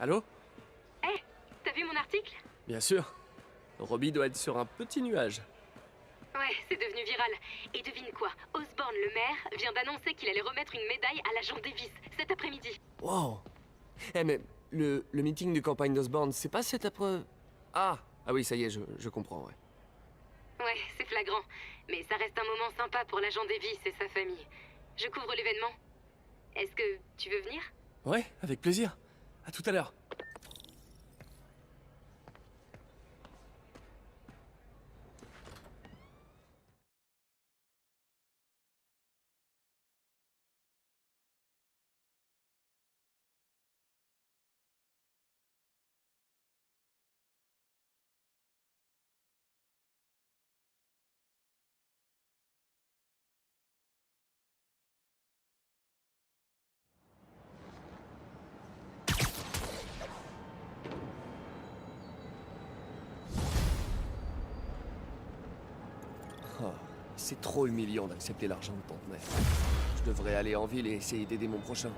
Allô? Hé, t'as vu mon article? Bien sûr. Robbie doit être sur un petit nuage. Ouais, c'est devenu viral. Et devine quoi? Osborn, le maire, vient d'annoncer qu'il allait remettre une médaille à l'agent Davis cet après-midi. Wow. Eh mais, le meeting de campagne d'Osborn, c'est pas cette après... Ah oui, ça y est, je comprends, ouais. Ouais, c'est flagrant. Mais ça reste un moment sympa pour l'agent Davis et sa famille. Je couvre l'événement. Est-ce que tu veux venir? Ouais, avec plaisir. À tout à l'heure. Oh, c'est trop humiliant d'accepter l'argent de ton mère. Je devrais aller en ville et essayer d'aider mon prochain.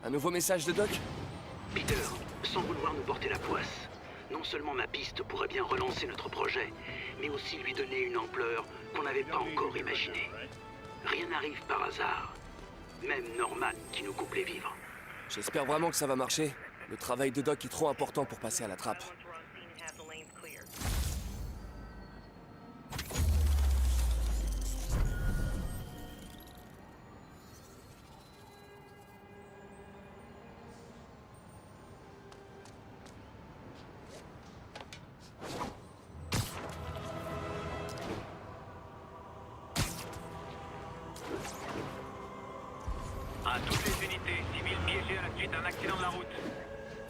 Un nouveau message de Doc? Peter, sans vouloir nous porter la poisse, non seulement ma piste pourrait bien relancer notre projet, mais aussi lui donner une ampleur qu'on n'avait pas encore imaginée. Rien n'arrive par hasard. Même Norman qui nous coupe les vivres. J'espère vraiment que ça va marcher. Le travail de Doc est trop important pour passer à la trappe. À toutes les unités, civils piégés à la suite d'un accident de la route.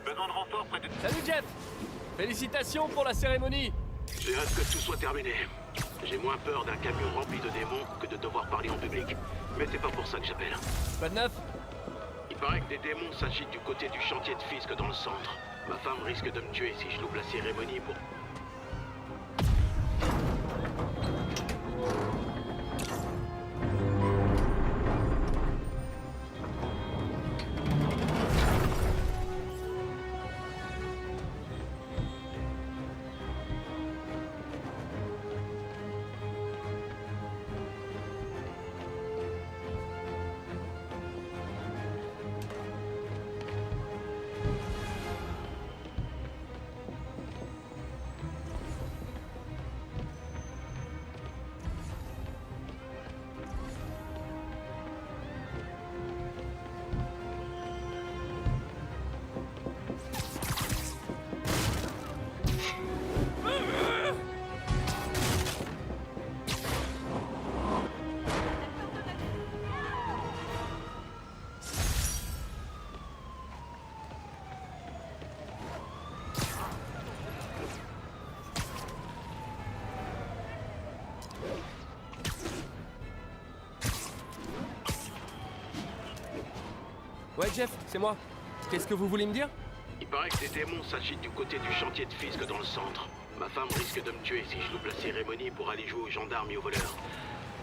Besoin de renfort près de... Salut Jeff! Félicitations pour la cérémonie! J'ai hâte que tout soit terminé. J'ai moins peur d'un camion rempli de démons que de devoir parler en public. Mais c'est pas pour ça que j'appelle. Pas de neuf? Il paraît que des démons s'agitent du côté du chantier de Fisk dans le centre. Ma femme risque de me tuer si je loupe la cérémonie pour... Ouais Jeff, c'est moi. Qu'est-ce que vous voulez me dire? Il paraît que des démons s'agitent du côté du chantier de Fisk dans le centre. Ma femme risque de me tuer si je loupe la cérémonie pour aller jouer aux gendarmes et aux voleurs.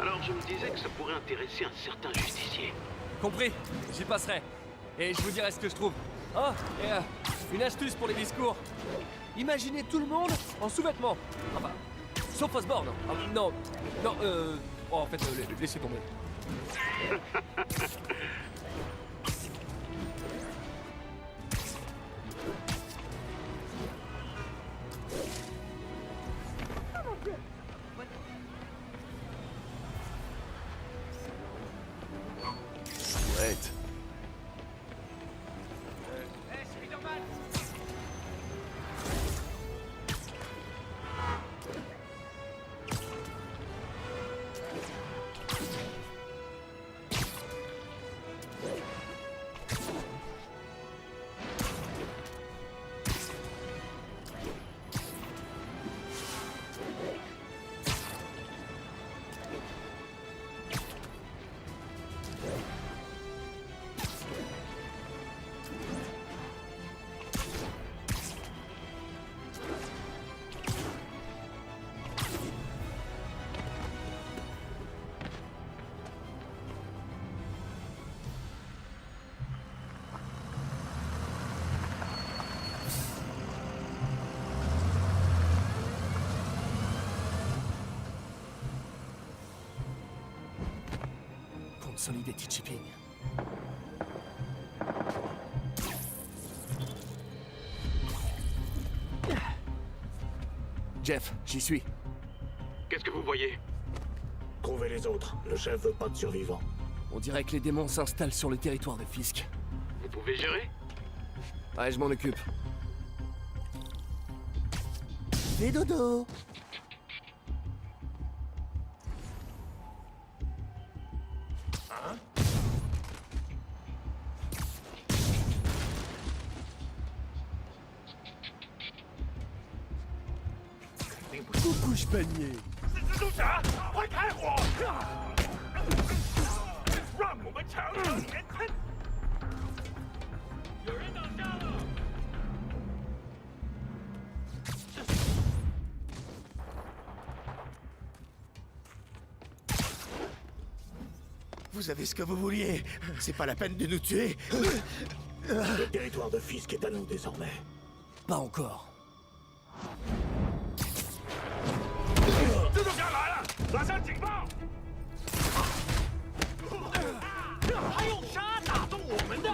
Alors je me disais que ça pourrait intéresser un certain justicier. Compris, j'y passerai. Et je vous dirai ce que je trouve. Oh, et une astuce pour les discours. Imaginez tout le monde en sous-vêtements. Enfin, sauf Osborn. Ah, non, non, oh, en fait, laissez tomber. Chouette. Hey, Spider-Man! Solidarity Shipping. Jeff, j'y suis. Qu'est-ce que vous voyez? Trouvez les autres. Le chef veut pas de survivants. On dirait que les démons s'installent sur le territoire de Fisk. Vous pouvez gérer? Ouais, je m'en occupe. Fais dodo. Coucou, panier. 蜘蛛侠，快开火！让我们尝尝年吞。有人挡架了！ Vous avez ce que vous vouliez. C'est pas la peine de nous tuer. Le territoire de Fisk est à nous désormais. Pas encore. 蜘蛛侠来了，拉响警报！还用沙打动我们的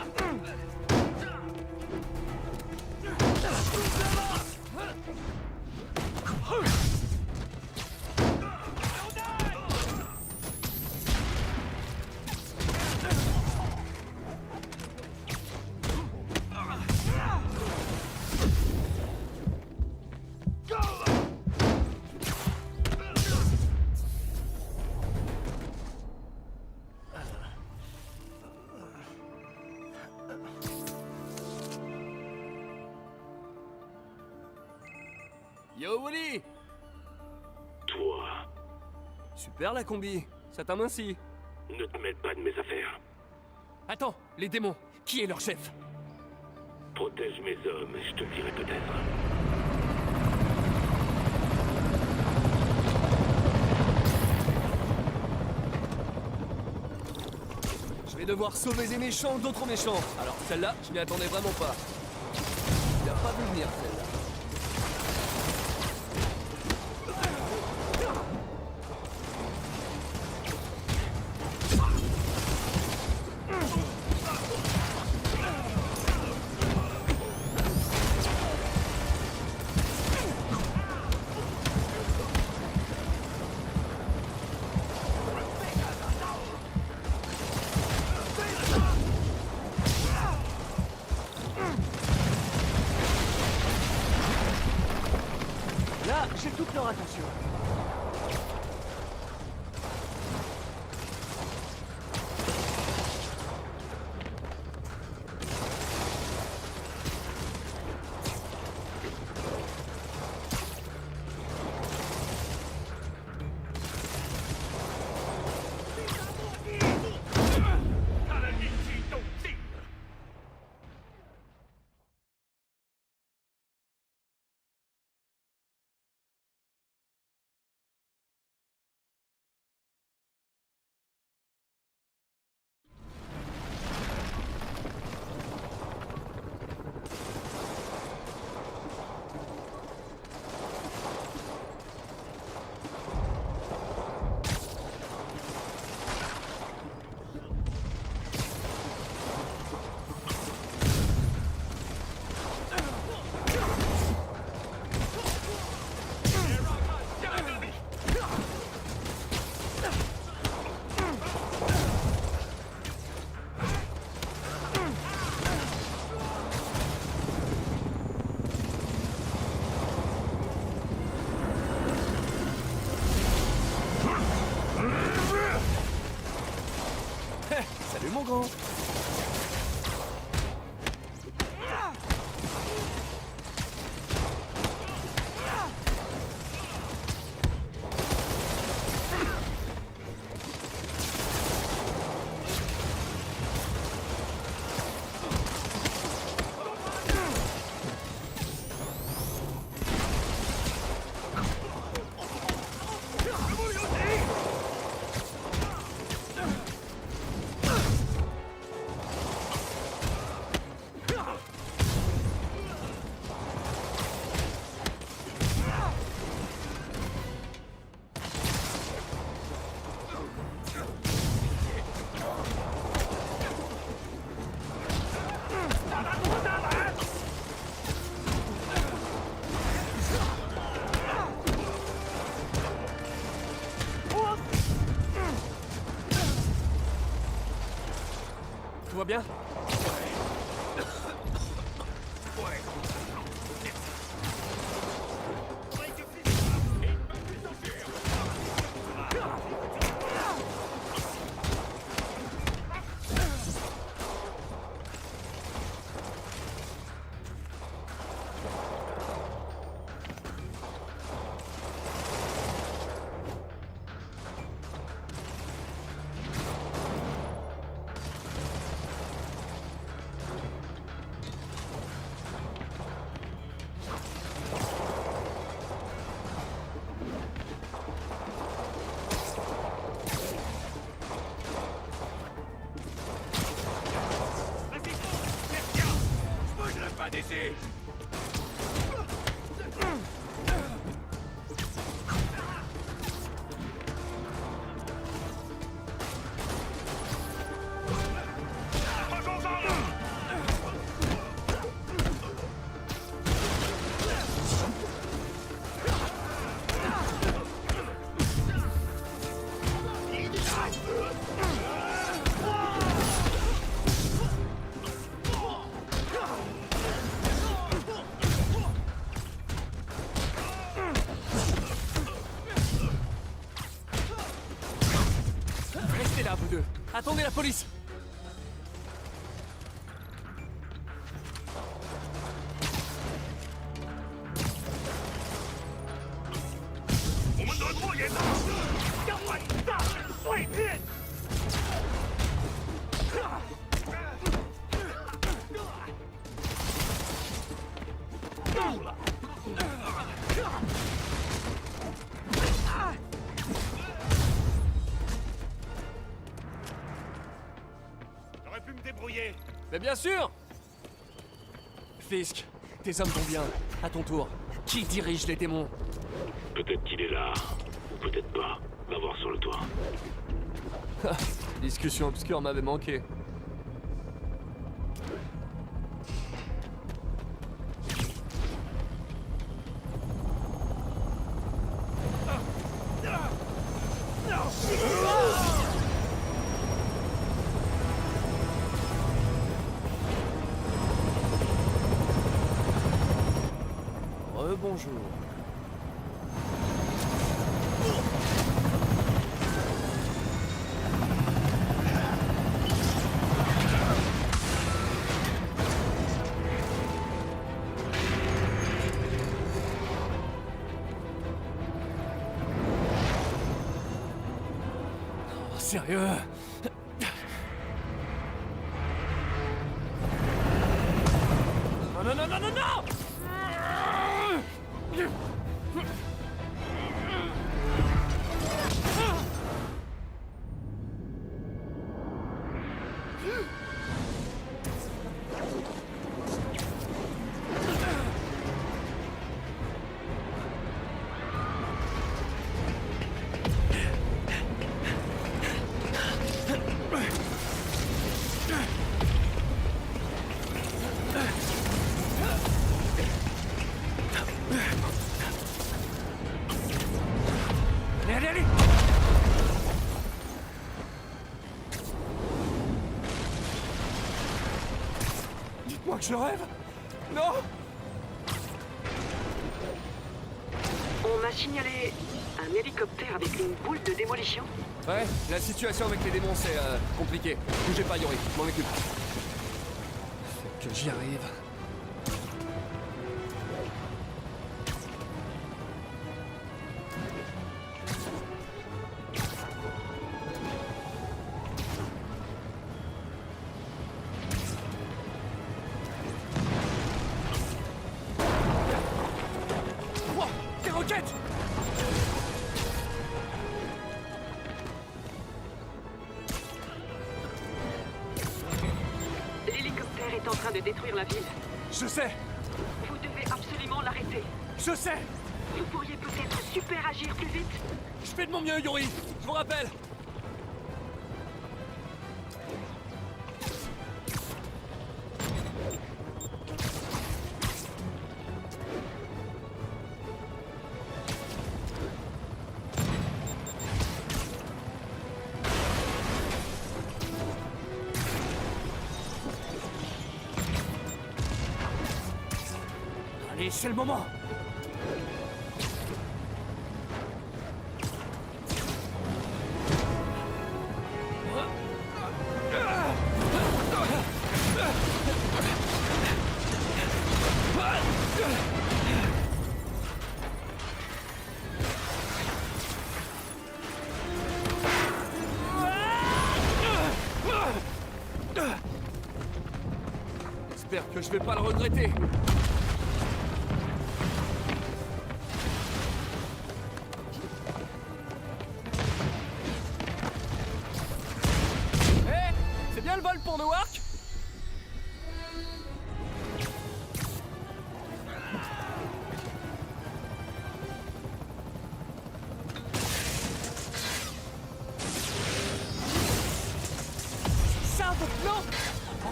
？Yo, Wally! Toi, Super la combi, ça t'amincit. ne te mêle pas de mes affaires. Attends, les démons, qui est leur chef? Protège mes hommes et je te le dirai peut-être. Je vais devoir sauver des méchants d'autres méchants. Alors celle-là, je m'y attendais vraiment pas. Il a pas vu venir celle-là. Là, j'ai toute leur attention. mon grand. Tout va bien? Pas d'ici. Restez là, vous deux. Attendez la police. J'aurais pu me débrouiller. Mais bien sûr! Fisk, tes hommes vont bien. À ton tour. Qui dirige les démons? Peut-être qu'il est là, ou peut-être pas. Va voir sur le toit. Discussion obscure m'avait manqué. Rebonjour. Oh, sérieux? Non, non, non, non, non, non! Allez, allez, allez! Dites-moi que je rêve! Non! On m'a signalé un Un hélicoptère avec une boule de démolition? Ouais, la situation avec les démons, c'est compliqué. Bougez pas, Yori, je m'en occupe. Faut que j'y arrive. Wow, des roquettes! L'hélicoptère est en train de détruire la ville. Je sais! Vous devez absolument l'arrêter. Je sais! Vous pourriez peut-être super agir plus vite? Je fais de mon mieux, Yori! Je vous rappelle! Allez, c'est le moment! J'espère que je vais pas le regretter. Hé, c'est bien le vol pour Newark? C'est ça votre plan?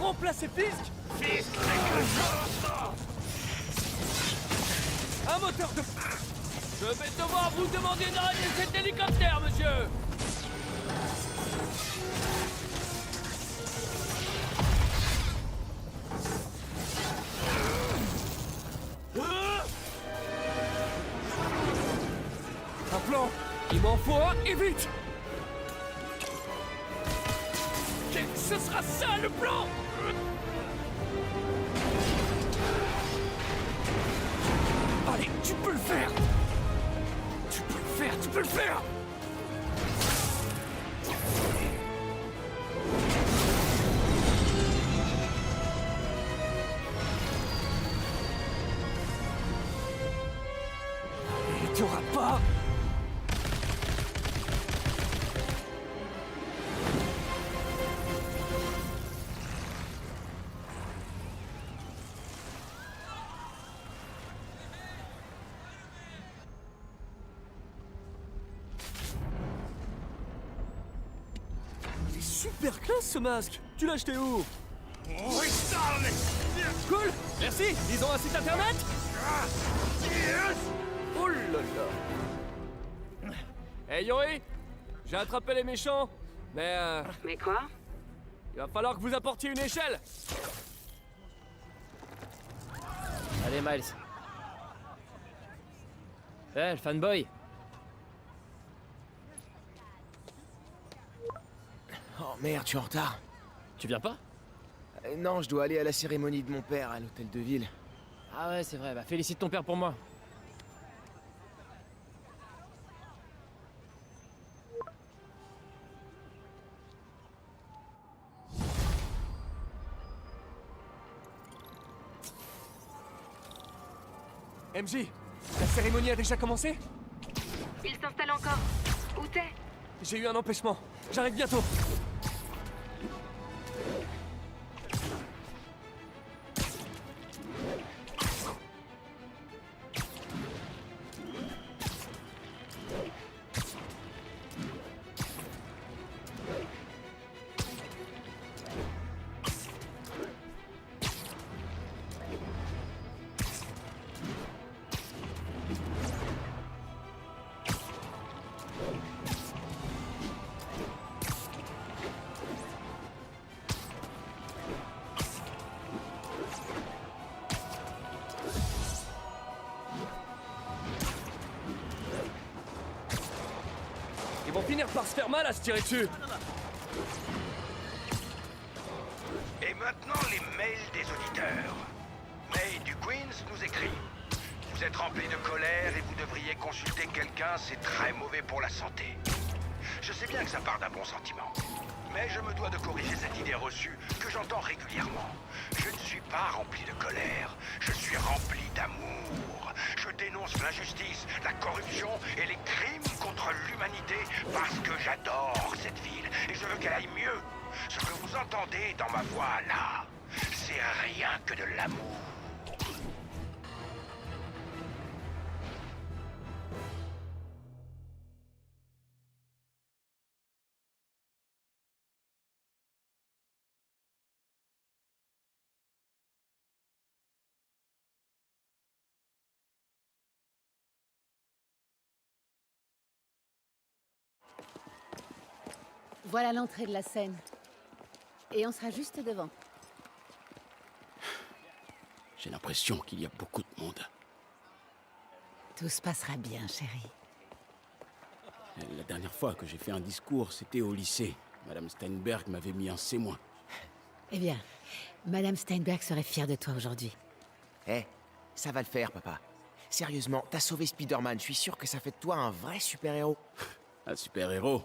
Remplacer Fisk? Un moteur de... Je vais devoir vous demander d'arrêter cet hélicoptère, monsieur! Un plan! Il m'en faut un, et vite! Ce sera ça, le plan! Allez, tu peux le faire! Tu peux le faire, tu peux le faire! Allez, tu auras pas! Super classe ce masque! Tu l'as acheté où? Cool! Merci! Ils ont un site internet? Oh là là! Hey Yori! J'ai attrapé les méchants, mais Mais quoi? il va falloir que vous apportiez une échelle! Allez, Miles. Eh, le fanboy. Oh merde, je suis en retard. Tu viens pas? Non, je dois aller à la cérémonie de mon père à l'hôtel de ville. Ah ouais, c'est vrai. Bah, félicite ton père pour moi. MJ, la cérémonie a déjà commencé? Il s'installe encore. Où t'es? J'ai eu un empêchement. J'arrive bientôt. Ils vont finir par se faire mal à se tirer dessus. Et maintenant, les mails des auditeurs. May du Queens nous écrit: vous êtes rempli de colère et vous devriez consulter quelqu'un, c'est très mauvais pour la santé. Je sais bien que ça part d'un bon sentiment, mais je me dois de corriger cette idée reçue que j'entends régulièrement. Je ne suis pas rempli de colère, je suis rempli d'amour. Je dénonce l'injustice, la corruption et les crimes contre l'humanité parce que j'adore cette ville et je veux qu'elle aille mieux. Ce que vous entendez dans ma voix là, c'est rien que de l'amour. Voilà l'entrée de la scène. Et on sera juste devant. J'ai l'impression qu'il y a beaucoup de monde. Tout se passera bien, chérie. La dernière fois que j'ai fait un discours, c'était au lycée. Madame Steinberg m'avait mis un C-. Eh bien, Madame Steinberg serait fière de toi aujourd'hui. Eh, ça va le faire, papa. Sérieusement, t'as sauvé Spider-Man, je suis sûr que ça fait de toi un vrai super-héros. Un super-héros.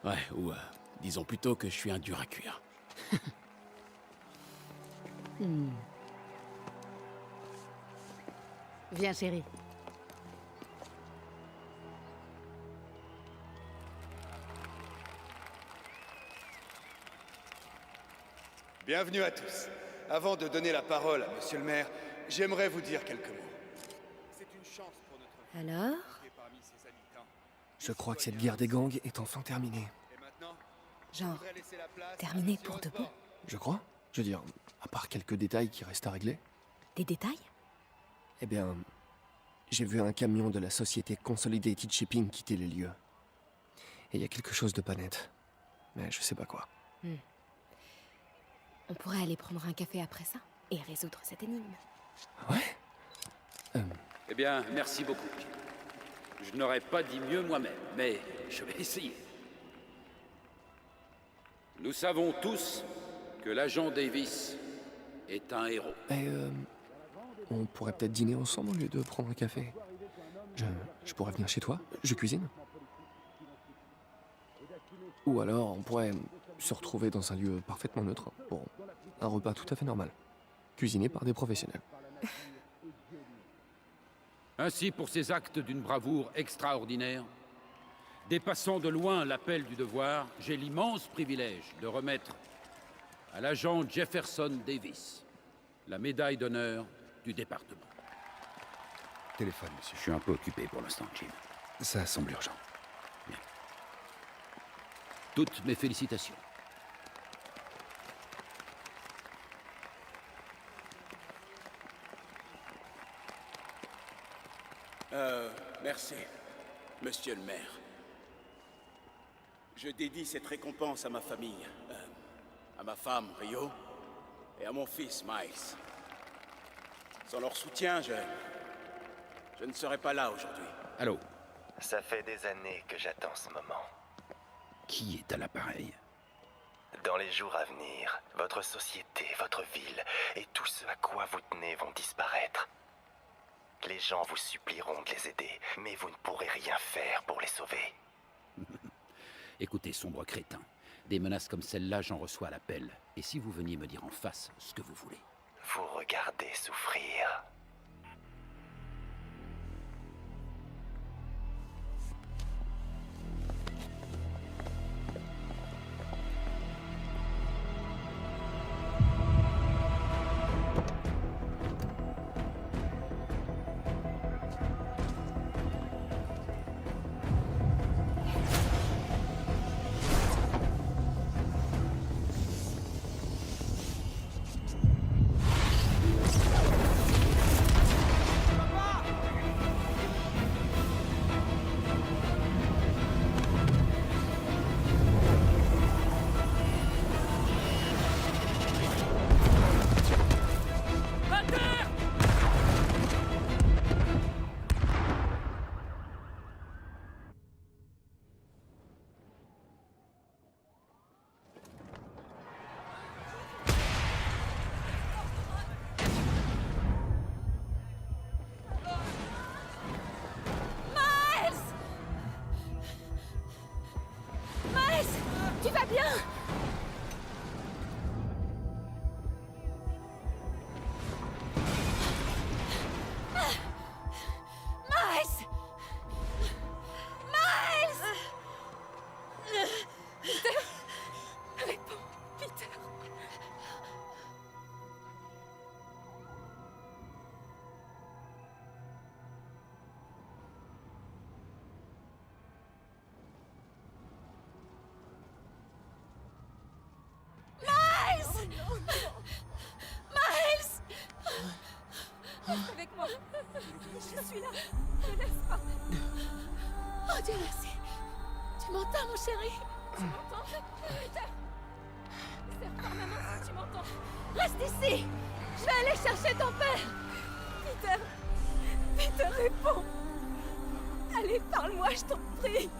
Ouais, ou disons plutôt que je suis un dur à cuire. Viens, chérie. Bienvenue à tous. Avant de donner la parole à Monsieur le maire, j'aimerais vous dire quelques mots. C'est une chance pour notre ville Alors? parmi ses habitants. Je crois que cette guerre des gangs est enfin terminée. Et maintenant, Genre, je voudrais laisser la place à terminé Monsieur pour de Osborn. bon? Je crois. Je veux dire, à part quelques détails qui restent à régler. Des détails? Eh bien, j'ai vu un camion de la société Consolidated Shipping quitter les lieux. Et il y a quelque chose de pas net. Mais je sais pas quoi. On pourrait aller prendre un café après ça et résoudre cette énigme. Ouais. Eh bien, merci beaucoup. Je n'aurais pas dit mieux moi-même, mais je vais essayer. Nous savons tous que l'agent Davis est un héros. Et on pourrait peut-être dîner ensemble au lieu de prendre un café. Je pourrais venir chez toi, je cuisine. Ou alors on pourrait se retrouver dans un lieu parfaitement neutre pour un repas tout à fait normal. Cuisiné par des professionnels. Ainsi, pour ces actes d'une bravoure extraordinaire, dépassant de loin l'appel du devoir, j'ai l'immense privilège de remettre à l'agent Jefferson Davis la médaille d'honneur du département. Téléphone, monsieur. Je suis un peu occupé pour l'instant, Jim. Ça semble urgent. Bien. Toutes mes félicitations. Merci, monsieur le maire. Je dédie cette récompense à ma famille, à ma femme, Rio, et à mon fils, Miles. Sans leur soutien, je ne serais pas là aujourd'hui. Allô? Ça fait des années que j'attends ce moment. Qui est à l'appareil? Dans les jours à venir, votre société, votre ville et tout ce à quoi vous tenez vont disparaître. Les gens vous supplieront de les aider, mais vous ne pourrez rien faire pour les sauver. Écoutez, sombre crétin, des menaces comme celle-là, j'en reçois à l'appel. Et si vous veniez me dire en face ce que vous voulez? Vous regardez souffrir. Tu vas bien? Miles! Miles! Peter! Réponds, Peter! Miles! Miles! Reste avec moi. Je suis là. Ne laisse pas. Oh Dieu merci. Tu m'entends, mon chéri? Tu m'entends? Peter! Serre par ma main si tu m'entends. Reste ici. Je vais aller chercher ton père. Peter! Peter, réponds. Allez, parle-moi, je t'en prie.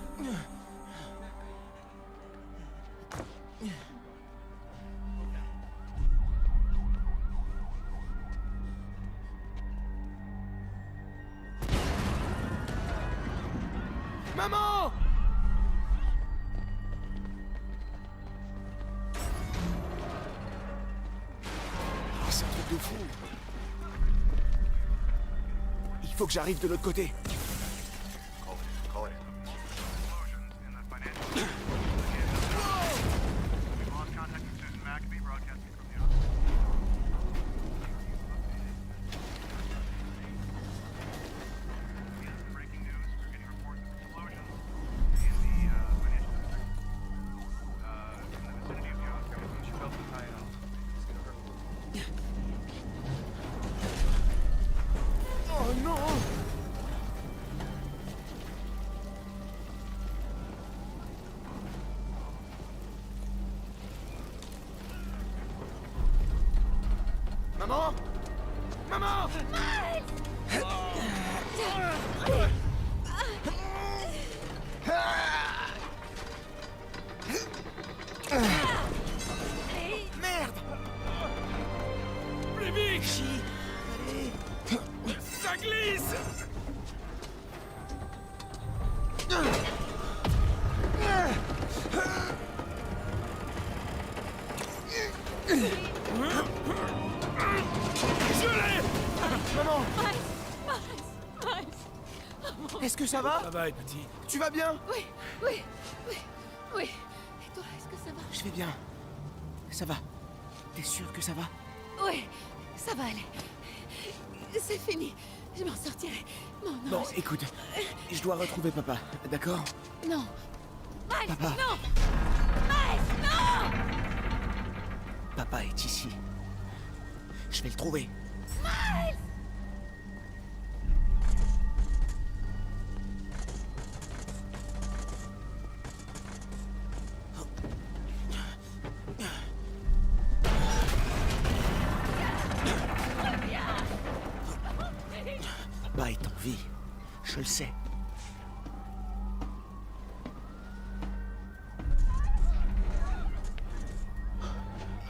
Maman! Oh, c'est un truc de fou. Il faut que j'arrive de l'autre côté. Oh non! Maman! Maman! Merde! Plus vite! Chi! Allez! Ça glisse! Je l'ai! Maman! Miles! Est-ce que ça va? Ça va, petit. Tu vas bien? Oui. Et toi, est-ce que ça va? Je vais bien. Ça va. T'es sûr que ça va? Oui, ça va aller. C'est fini. Je m'en sortirai. Mon Bon, ange. écoute, je dois retrouver papa, d'accord? Non. Miles, Papa. non! Miles, non! Papa est ici. Je vais le trouver. Miles! Papa est en vie. Je le sais.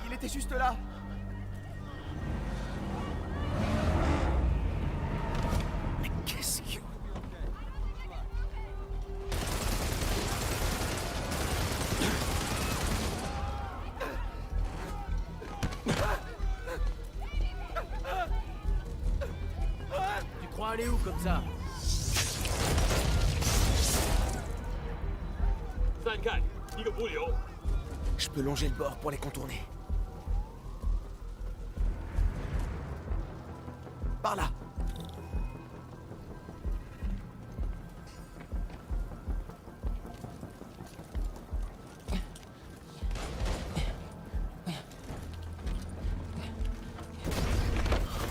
Il était juste là. Mais qu'est-ce que... Tu crois aller où comme ça? Je peux longer le bord pour les contourner. Par là.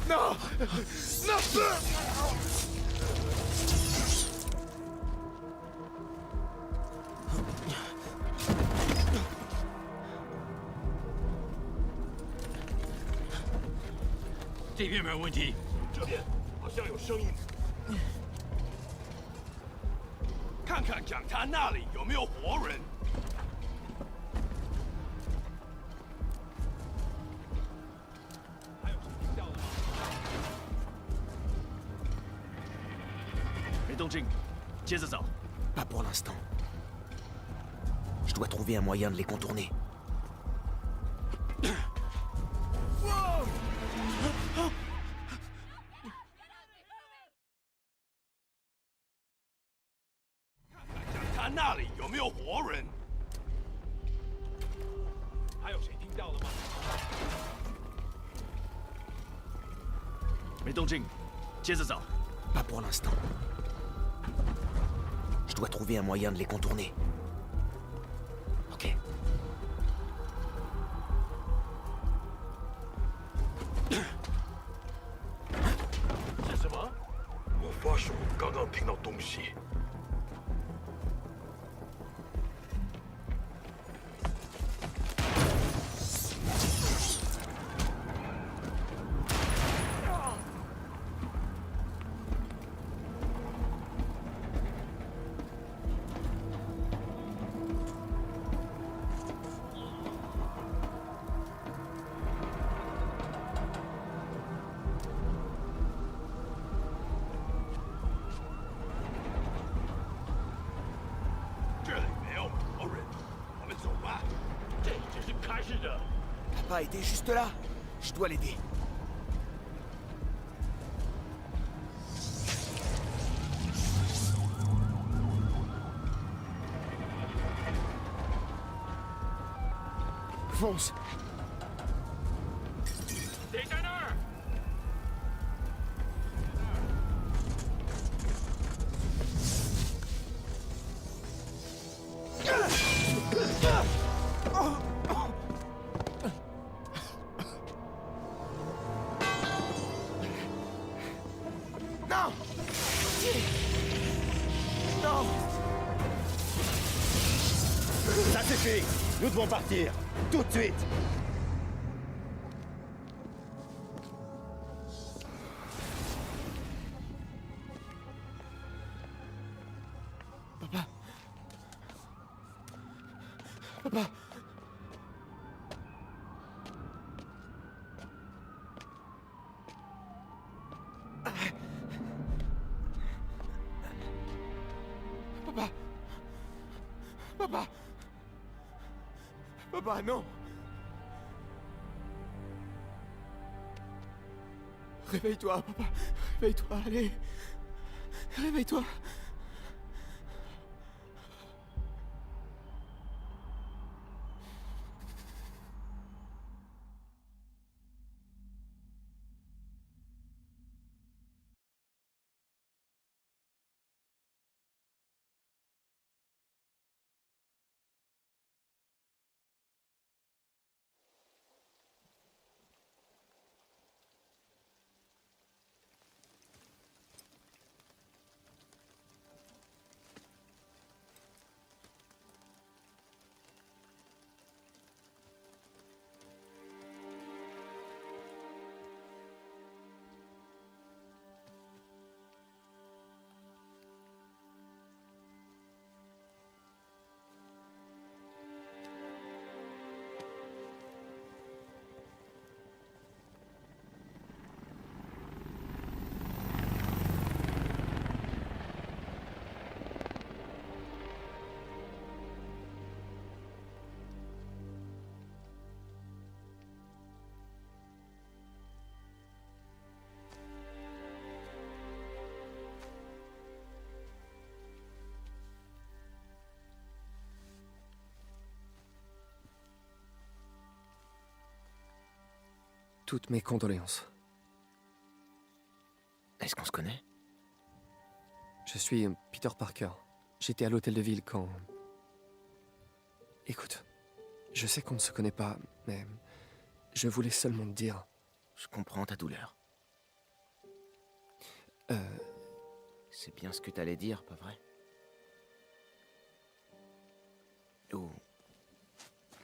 Non! Non! Pas pour l'instant. Je dois trouver un moyen de les contourner. Pas pour l'instant. Je dois trouver un moyen de les contourner. Ok. 是什么？我发手刚刚听到东西。Papa était juste là. Je dois l'aider. Fonce. Non! Non! Ça suffit! Nous devons partir! Tout de suite! Papa. Papa. Papa. Papa. Papa, non. Réveille-toi, papa. Réveille-toi, allez. Réveille-toi. Toutes mes condoléances. Est-ce qu'on se connaît? Je suis Peter Parker. J'étais à l'hôtel de ville quand... Écoute, je sais qu'on ne se connaît pas, mais je voulais seulement te dire... Je comprends ta douleur. C'est bien ce que t'allais dire, pas vrai? Ou...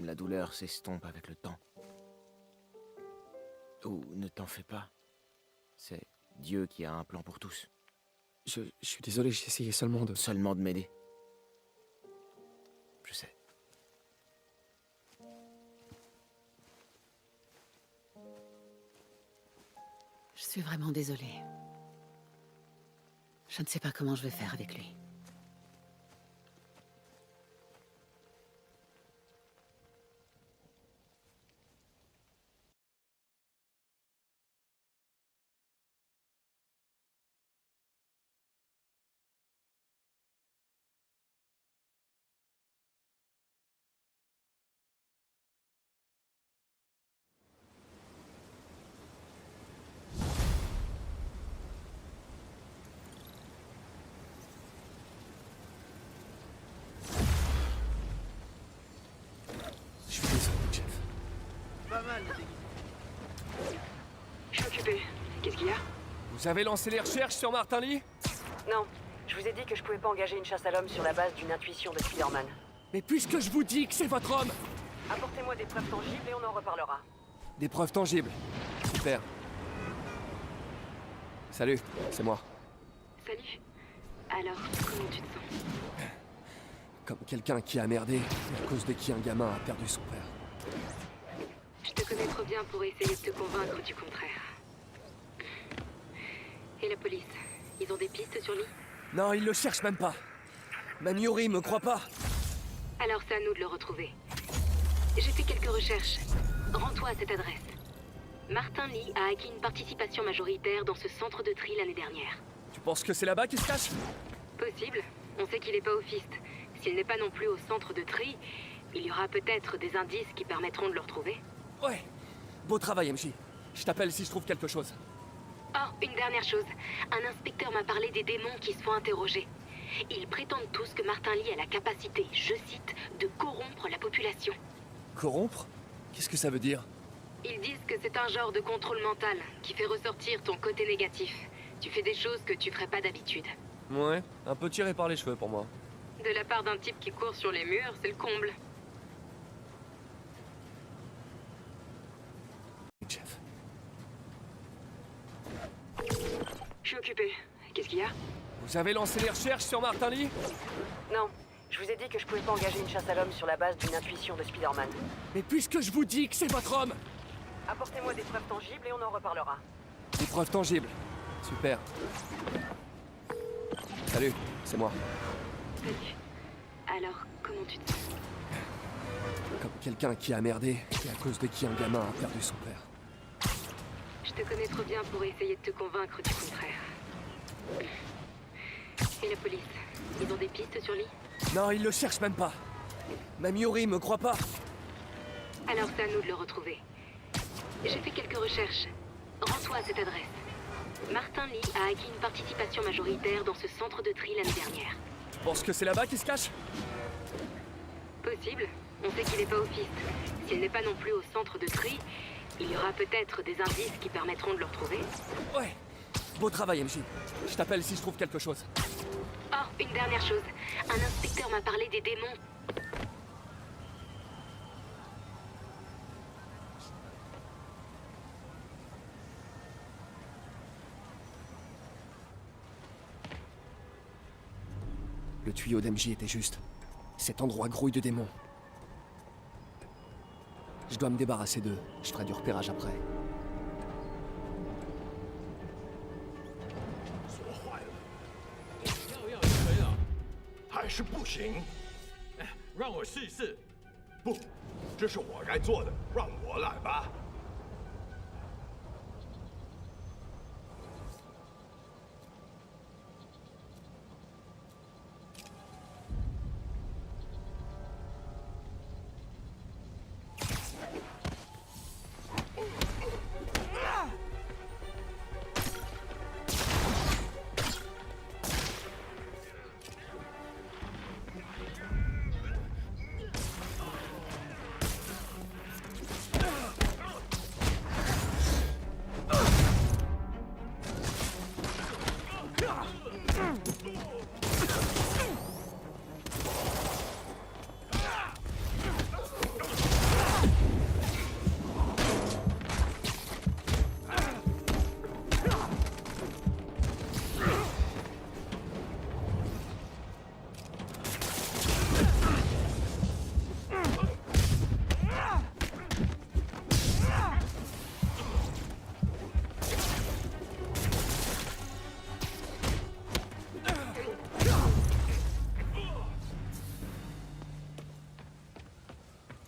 la douleur s'estompe avec le temps. Ou ne t'en fais pas. C'est Dieu qui a un plan pour tous. Je suis désolé, j'essayais seulement de... Seulement de m'aider. Je sais. Je suis vraiment désolée. Je ne sais pas comment je vais faire avec lui. mal de déguiser. Je suis occupée. Qu'est-ce qu'il y a? Vous avez lancé les recherches sur Martin Lee? Non. Je vous ai dit que je pouvais pas engager une chasse à l'homme sur la base d'une intuition de Spider-Man. Mais puisque je vous dis que c'est votre homme! Apportez-moi des preuves tangibles et on en reparlera. Des preuves tangibles. Super. Salut, c'est moi. Salut. Alors, comment tu te sens? Comme quelqu'un qui a merdé, à cause de qui un gamin a perdu son père. Je te connais trop bien pour essayer de te convaincre du contraire. Et la police? Ils ont des pistes sur lui? Non, ils le cherchent même pas. Même Yuri me croit pas. Alors c'est à nous de le retrouver. J'ai fait quelques recherches. Rends-toi à cette adresse. Martin Lee a acquis une participation majoritaire dans ce centre de tri l'année dernière. Tu penses que c'est là-bas qu'il se cache? Possible. On sait qu'il est pas au Fist. S'il n'est pas non plus au centre de tri, il y aura peut-être des indices qui permettront de le retrouver. Ouais. Beau travail, MJ. Je t'appelle si je trouve quelque chose. Oh, une dernière chose. Un inspecteur m'a parlé des démons qui se font interroger. Ils prétendent tous que Martin Lee a la capacité, je cite, de corrompre la population. Corrompre? Qu'est-ce que ça veut dire? Ils disent que c'est un genre de contrôle mental qui fait ressortir ton côté négatif. Tu fais des choses que tu ferais pas d'habitude. Ouais, un peu tiré par les cheveux pour moi. De la part d'un type qui court sur les murs, c'est le comble. Jeff. Je suis occupée. Qu'est-ce qu'il y a? Vous avez lancé les recherches sur Martin Lee? Non. Je vous ai dit que je pouvais pas engager une chasse à l'homme sur la base d'une intuition de Spider-Man. Mais puisque je vous dis que c'est votre homme! Apportez-moi des preuves tangibles et on en reparlera. Des preuves tangibles. Super. Salut, c'est moi. Salut. Alors, comment tu te sens? Comme quelqu'un qui a merdé, et à cause de qui un gamin a perdu son père. Je te connais trop bien pour essayer de te convaincre du contraire. Et la police? Ils ont des pistes sur lui? Non, ils le cherchent même pas. Même Yuri me croit pas. Alors c'est à nous de le retrouver. J'ai fait quelques recherches. Rends-toi à cette adresse. Martin Lee a acquis une participation majoritaire dans ce centre de tri l'année dernière. Tu penses que c'est là-bas qu'il se cache? Possible. On sait qu'il est pas au Fist. S'il n'est pas non plus au centre de tri, il y aura peut-être des indices qui permettront de le retrouver. Ouais. Beau travail, MJ. Je t'appelle si je trouve quelque chose. Oh, une dernière chose. Un inspecteur m'a parlé des démons. Le tuyau d'MJ était juste. Cet endroit grouille de démons. Je dois me débarrasser d'eux. Je ferai du repérage après. 还是不行。哎，让我试一试。不，这是我该做的，让我来吧。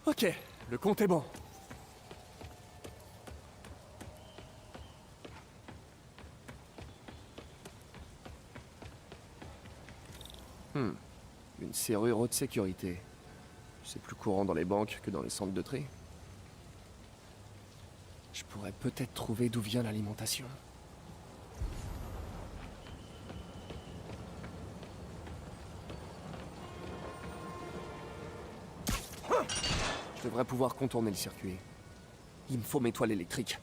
Ok, le compte est bon. Une serrure haute sécurité. C'est plus courant dans les banques que dans les centres de tri. Je pourrais peut-être trouver d'où vient l'alimentation. Je devrais pouvoir contourner le circuit. Il me faut mes toiles électriques.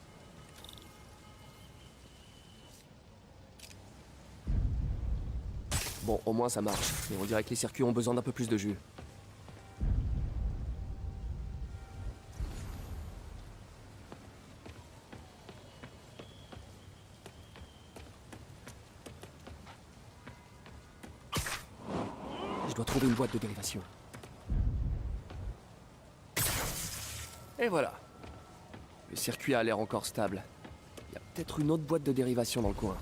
Bon, au moins ça marche, mais on dirait que les circuits ont besoin d'un peu plus de jus. Je dois trouver une boîte de dérivation. Et voilà. Le circuit a l'air encore stable. Il y a peut-être une autre boîte de dérivation dans le coin.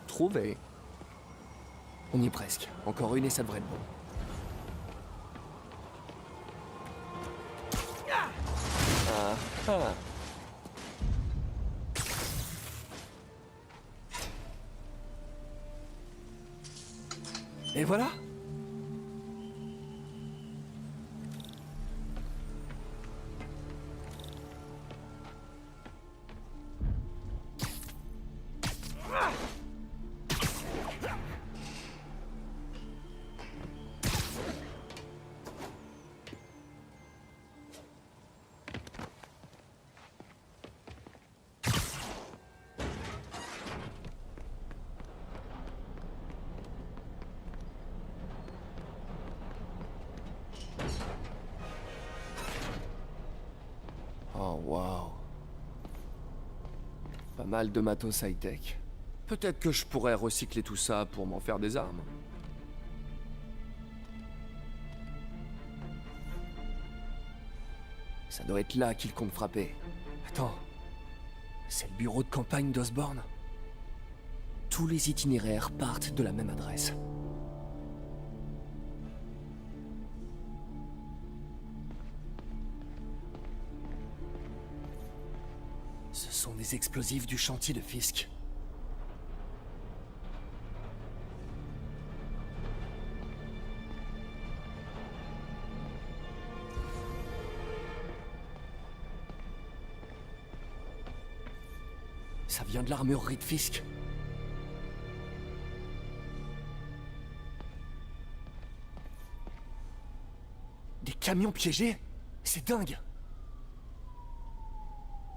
Trouvé. On y est presque. Encore une et ça devrait être bon. Ah, ah. Et voilà. Oh, waouh. Pas mal de matos high-tech. Peut-être que je pourrais recycler tout ça pour m'en faire des armes. Ça doit être là qu'il compte frapper. Attends. C'est le bureau de campagne d'Osborne. Tous les itinéraires partent de la même adresse. Ce sont des explosifs du chantier de Fisk. Ça vient de l'armurerie de Fisk. Des camions piégés? C'est dingue!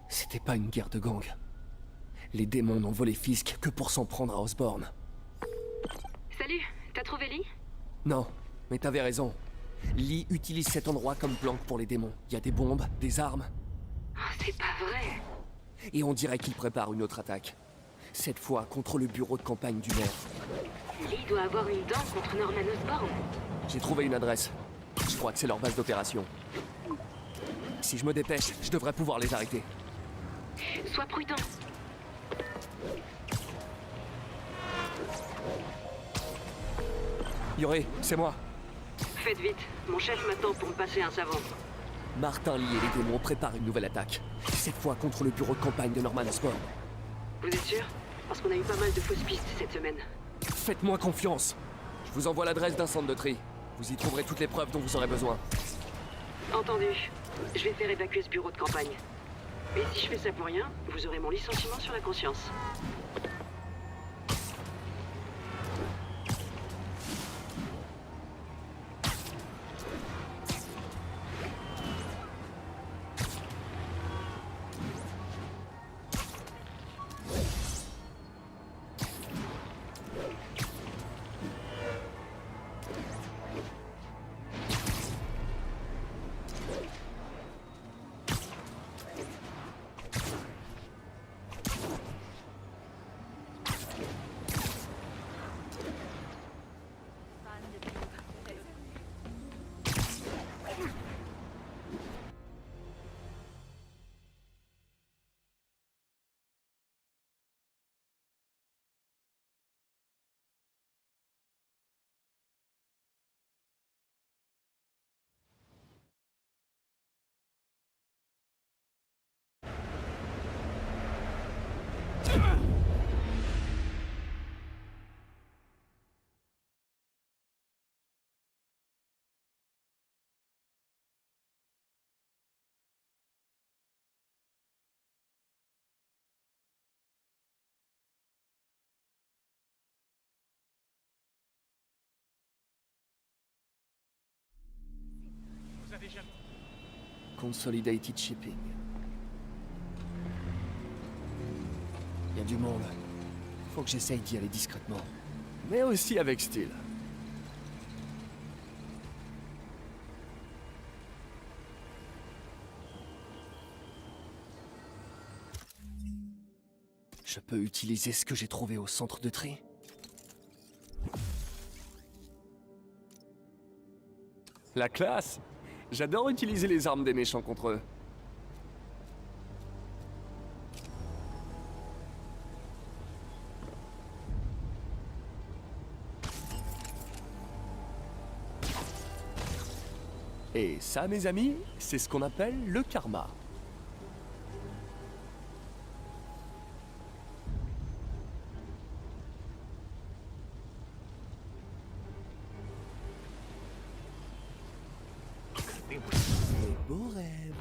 C'était pas une guerre de gang. Les démons n'ont volé Fisk que pour s'en prendre à Osborne. Salut, t'as trouvé Lee? Non, mais t'avais raison. Lee utilise cet endroit comme planque pour les démons. Il y a des bombes, des armes. Oh, c'est pas vrai. Et on dirait qu'il prépare une autre attaque. Cette fois contre le bureau de campagne du maire. Lee doit avoir une dent contre Norman Osborn. J'ai trouvé une adresse. Je crois que c'est leur base d'opération. Si je me dépêche, je devrais pouvoir les arrêter. Sois prudent. Yoré, c'est moi. Faites vite. Mon chef m'attend pour me passer un savon. Martin Lee et les démons préparent une nouvelle attaque. Cette fois contre le bureau de campagne de Norman Osborn. Vous êtes sûr? Parce qu'on a eu pas mal de fausses pistes cette semaine. Faites-moi confiance. Je vous envoie l'adresse d'un centre de tri. Vous y trouverez toutes les preuves dont vous aurez besoin. Entendu. Je vais faire évacuer ce bureau de campagne. Et si je fais ça pour rien, vous aurez mon licenciement sur la conscience. Consolidated Shipping. Il y a du monde. Faut que j'essaye d'y aller discrètement. Mais aussi avec style. Je peux utiliser ce que j'ai trouvé au centre de tri? La classe! J'adore utiliser les armes des méchants contre eux. Et ça, mes amis, c'est ce qu'on appelle le karma. Mes beaux rêves.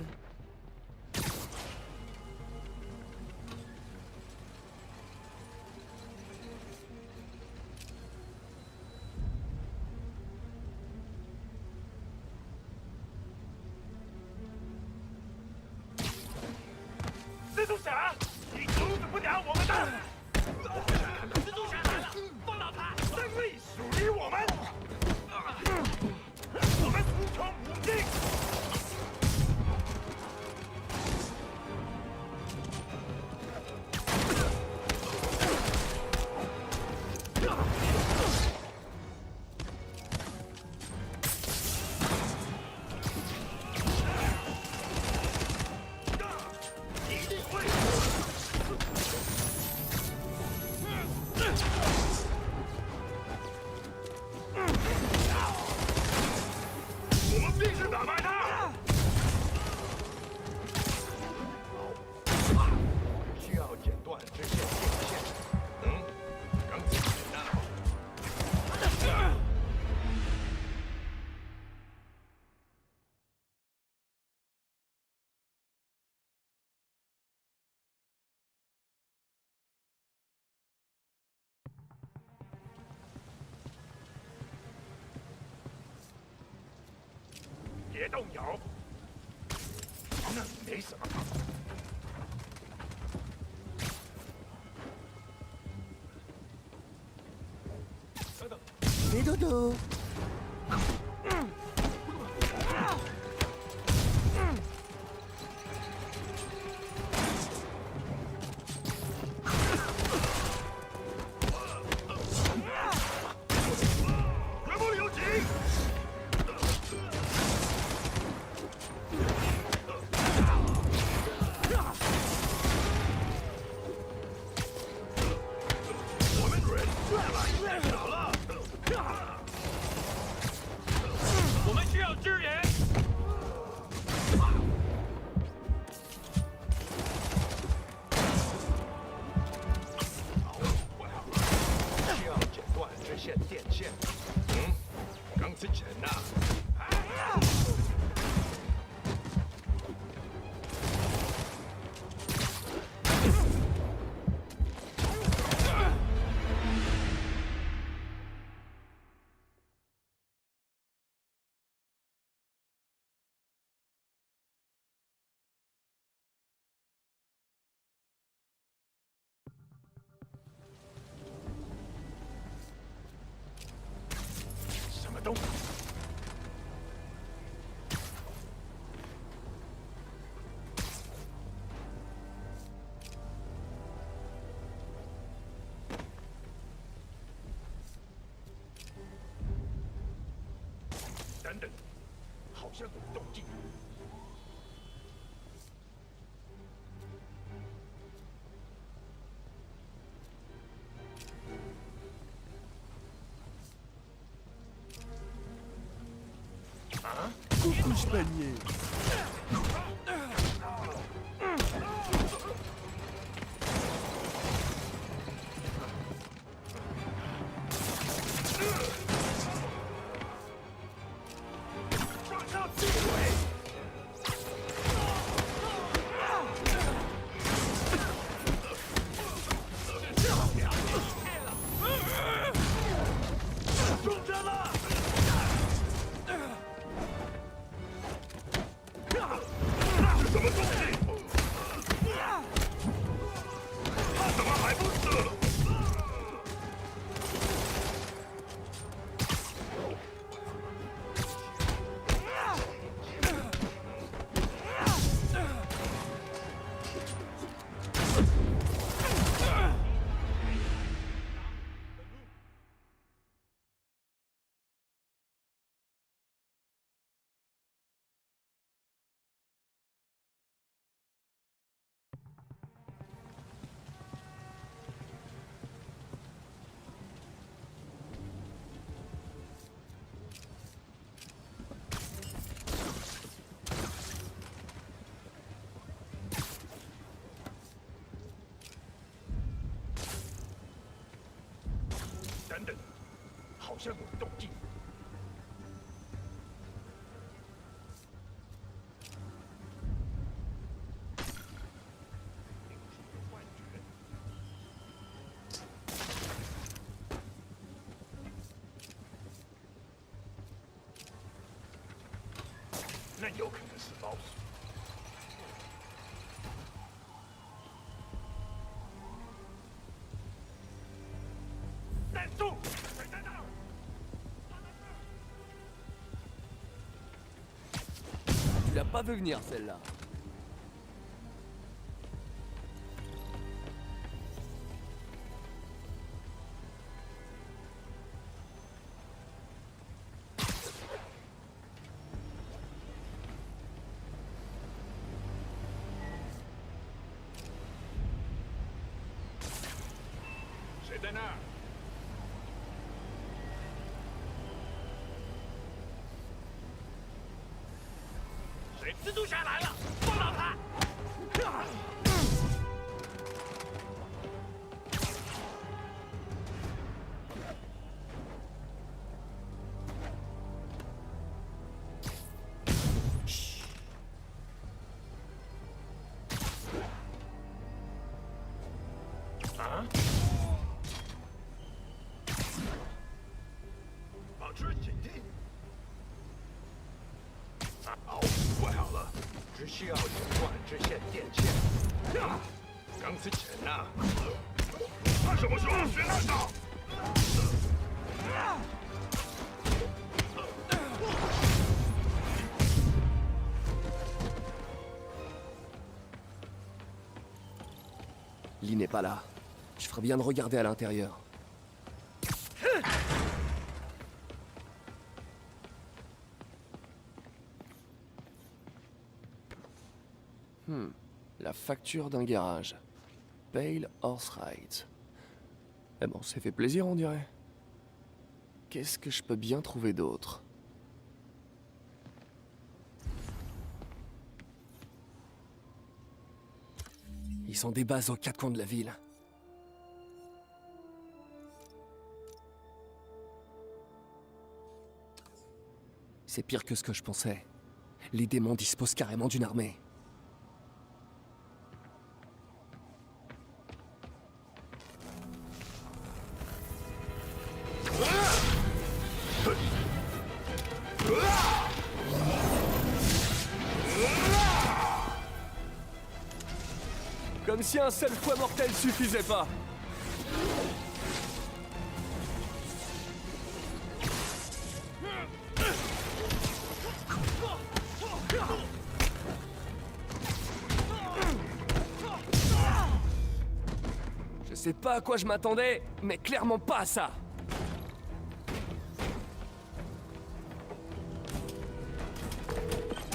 Et dodo. Coucou, chevalier. 生物动静。那有可能是老鼠。站住！谁在那儿？ Tu l'as pas vu venir, celle-là.谁在那儿？ 谁蜘蛛侠来了？放倒他！啊！保持警惕！好，怪好了。 只需要有管制线电线。钢丝钳呐！他什么时候学那招？Lee n'est pas là. Je ferais bien de regarder à l'intérieur. La facture d'un garage. Pale Horse Rides. Eh bon, ça fait plaisir, on dirait. Qu'est-ce que je peux bien trouver d'autre? Ils ont des bases aux quatre coins de la ville. C'est pire que ce que je pensais. Les démons disposent carrément d'une armée. Comme si un seul fouet mortel suffisait pas. Je sais pas à quoi je m'attendais, mais clairement pas à ça.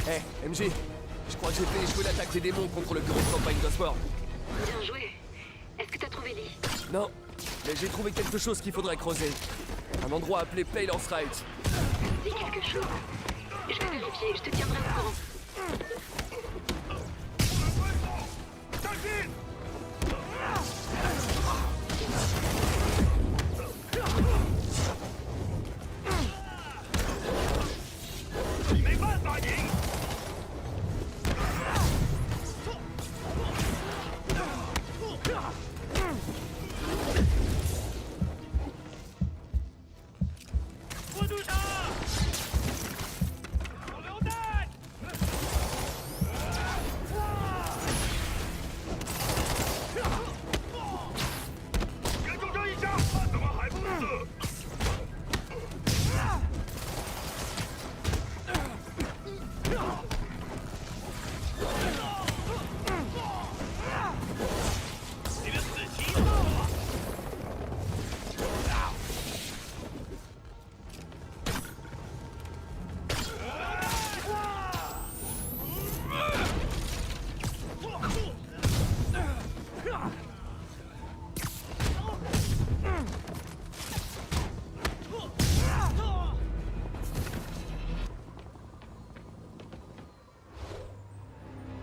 Hé, MJ, je crois que j'ai fait échouer l'attaque des démons contre le bureau de campagne d'Osborne. Bien joué. Est-ce que t'as trouvé Lee? Non, mais j'ai trouvé quelque chose qu'il faudrait creuser. Un endroit appelé Pale Horse Rides. Dis quelque chose. Je vais vérifier, je te tiendrai au courant.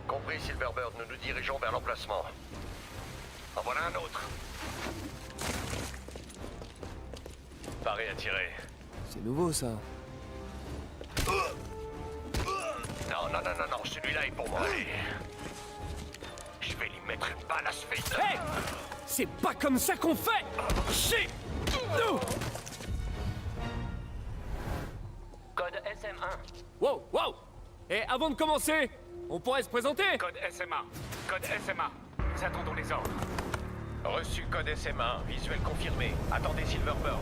Compris, Silverbird, nous nous dirigeons vers l'emplacement. En voilà un autre. Paré à tirer. C'est nouveau, ça. Non, non, non, non, non, celui-là est pour moi. Allez. Je vais lui mettre une balle à ce fils de... Hé! C'est pas comme ça qu'on fait! Chier! Nous! Code SM1. Wow, wow! Et avant de commencer, on pourrait se présenter? Code SMA. Code SMA. Nous attendons les ordres. Reçu code SM1, visuel confirmé. Attendez Silverburn.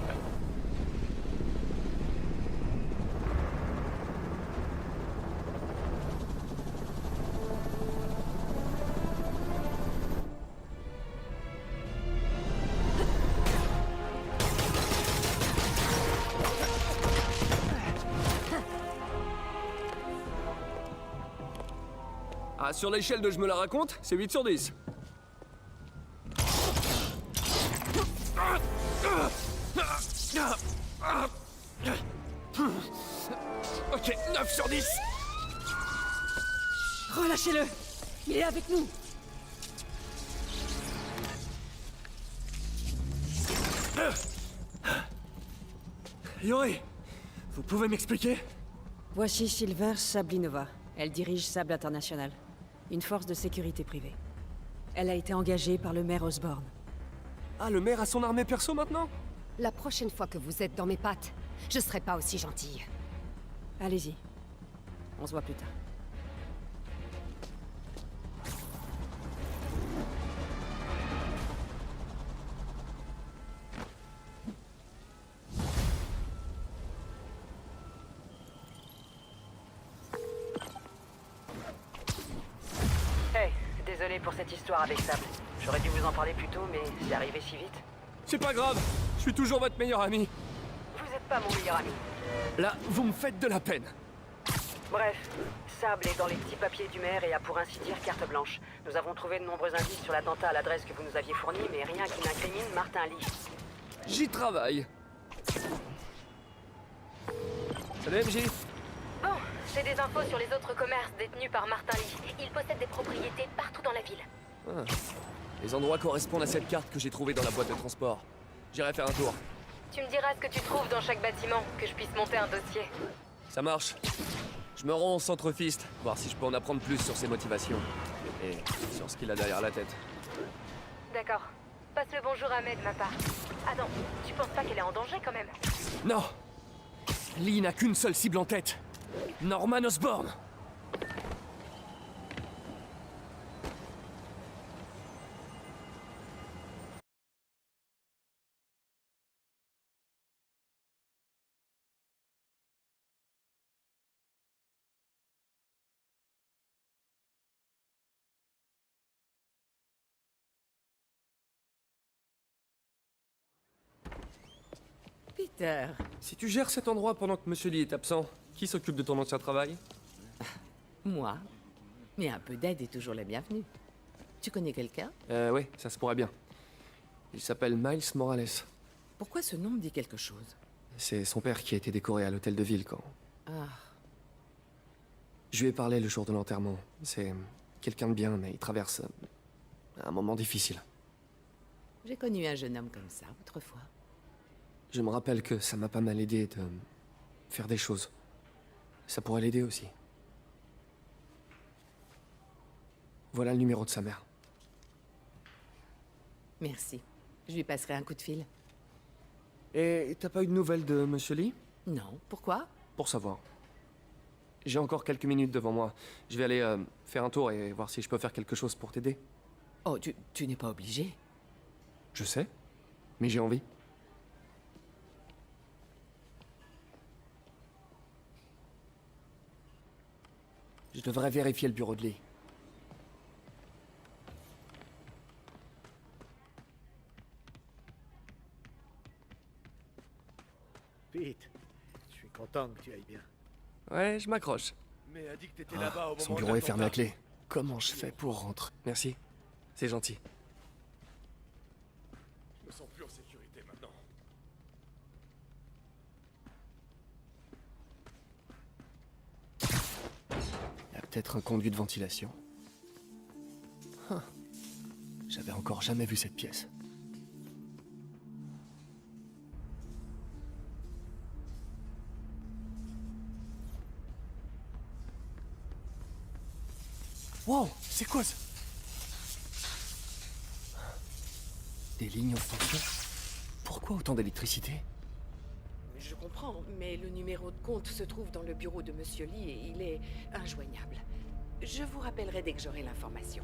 Ah, sur l'échelle de je me la raconte, c'est 8 sur 10. Ok, 9 sur 10. Relâchez-le! Il est avec nous! Yuri, vous pouvez m'expliquer? Voici Silver Sablinova. Elle dirige Sable International, une force de sécurité privée. Elle a été engagée par le maire Osborne. Ah, le maire a son armée perso maintenant? La prochaine fois que vous êtes dans mes pattes, je serai pas aussi gentille. Allez-y. On se voit plus tard. Hey, désolé pour cette histoire avec Sable. J'aurais dû vous en parler plus tôt, mais c'est arrivé si vite. C'est pas grave, je suis toujours votre meilleur ami. Vous êtes pas mon meilleur ami. Là, vous me faites de la peine. Bref, Sable est dans les petits papiers du maire et a pour ainsi dire carte blanche. Nous avons trouvé de nombreux indices sur l'attentat à l'adresse que vous nous aviez fournie, mais rien qui n'incrimine Martin Lee. J'y travaille. Salut MJ. Bon, j'ai des infos sur les autres commerces détenus par Martin Lee. Il possède des propriétés partout dans la ville. Ah. Les endroits correspondent à cette carte que j'ai trouvée dans la boîte de transport. J'irai faire un tour. Tu me diras ce que tu trouves dans chaque bâtiment, que je puisse monter un dossier. Ça marche. Je me rends au centre Fist, voir si je peux en apprendre plus sur ses motivations. Et sur ce qu'il a derrière la tête. D'accord. Passe le bonjour à Ahmed, ma part. Attends, tu penses pas qu'elle est en danger quand même? Non! Lee n'a qu'une seule cible en tête. Norman Osborn. Peter. Si tu gères cet endroit pendant que Monsieur Lee est absent, qui s'occupe de ton ancien travail? Moi. Mais un peu d'aide est toujours la bienvenue. Tu connais quelqu'un? Oui, ça se pourrait bien. Il s'appelle Miles Morales. Pourquoi ce nom me dit quelque chose? C'est son père qui a été décoré à l'hôtel de ville quand... Ah. Je lui ai parlé le jour de l'enterrement. C'est quelqu'un de bien, mais il traverse un moment difficile. J'ai connu un jeune homme comme ça autrefois. Je me rappelle que ça m'a pas mal aidé de faire des choses. Ça pourrait l'aider aussi. Voilà le numéro de sa mère. Merci. Je lui passerai un coup de fil. Et t'as pas eu de nouvelles de Monsieur Lee? Non. Pourquoi? Pour savoir. J'ai encore quelques minutes devant moi. Je vais aller faire un tour et voir si je peux faire quelque chose pour t'aider. Oh, tu n'es pas obligé. Je sais, mais j'ai envie. Je devrais vérifier le bureau de Lee. Pete, je suis content que tu ailles bien. Ouais, je m'accroche. Mais a dit que t'étais là-bas au moment Son de bureau est fermé à l'attentat. clé. Comment je fais pour rentrer? Merci. C'est gentil. Je me sens plus en sécurité maintenant. Il y a peut-être un conduit de ventilation. J'avais encore jamais vu cette pièce. Wow, c'est quoi ça? Des lignes en tension? Pourquoi autant d'électricité? Je comprends, mais le numéro de compte se trouve dans le bureau de Monsieur Lee et il est injoignable. Je vous rappellerai dès que j'aurai l'information.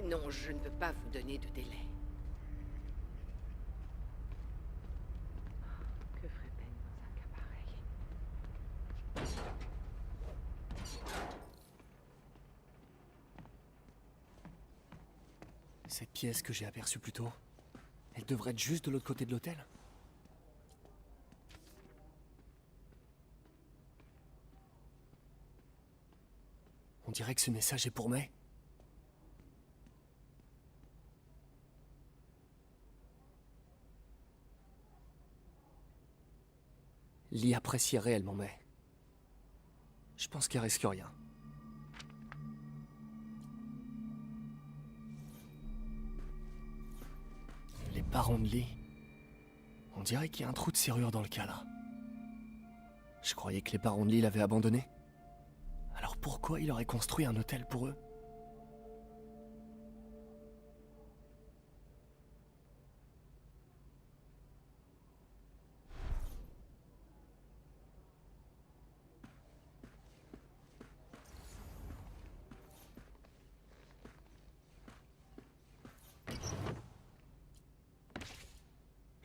Non, je ne peux pas vous donner de délai. Que ferait Ben dans un cas pareil? Cette pièce que j'ai aperçue plus tôt, elle devrait être juste de l'autre côté de l'hôtel? On dirait que ce message est pour May. Lee apprécie réellement May. Je pense qu'il risque rien. Les parents de Lee. On dirait qu'il y a un trou de serrure dans le cadre. Je croyais que les parents de Lee l'avaient abandonné. Alors pourquoi il aurait construit un hôtel pour eux?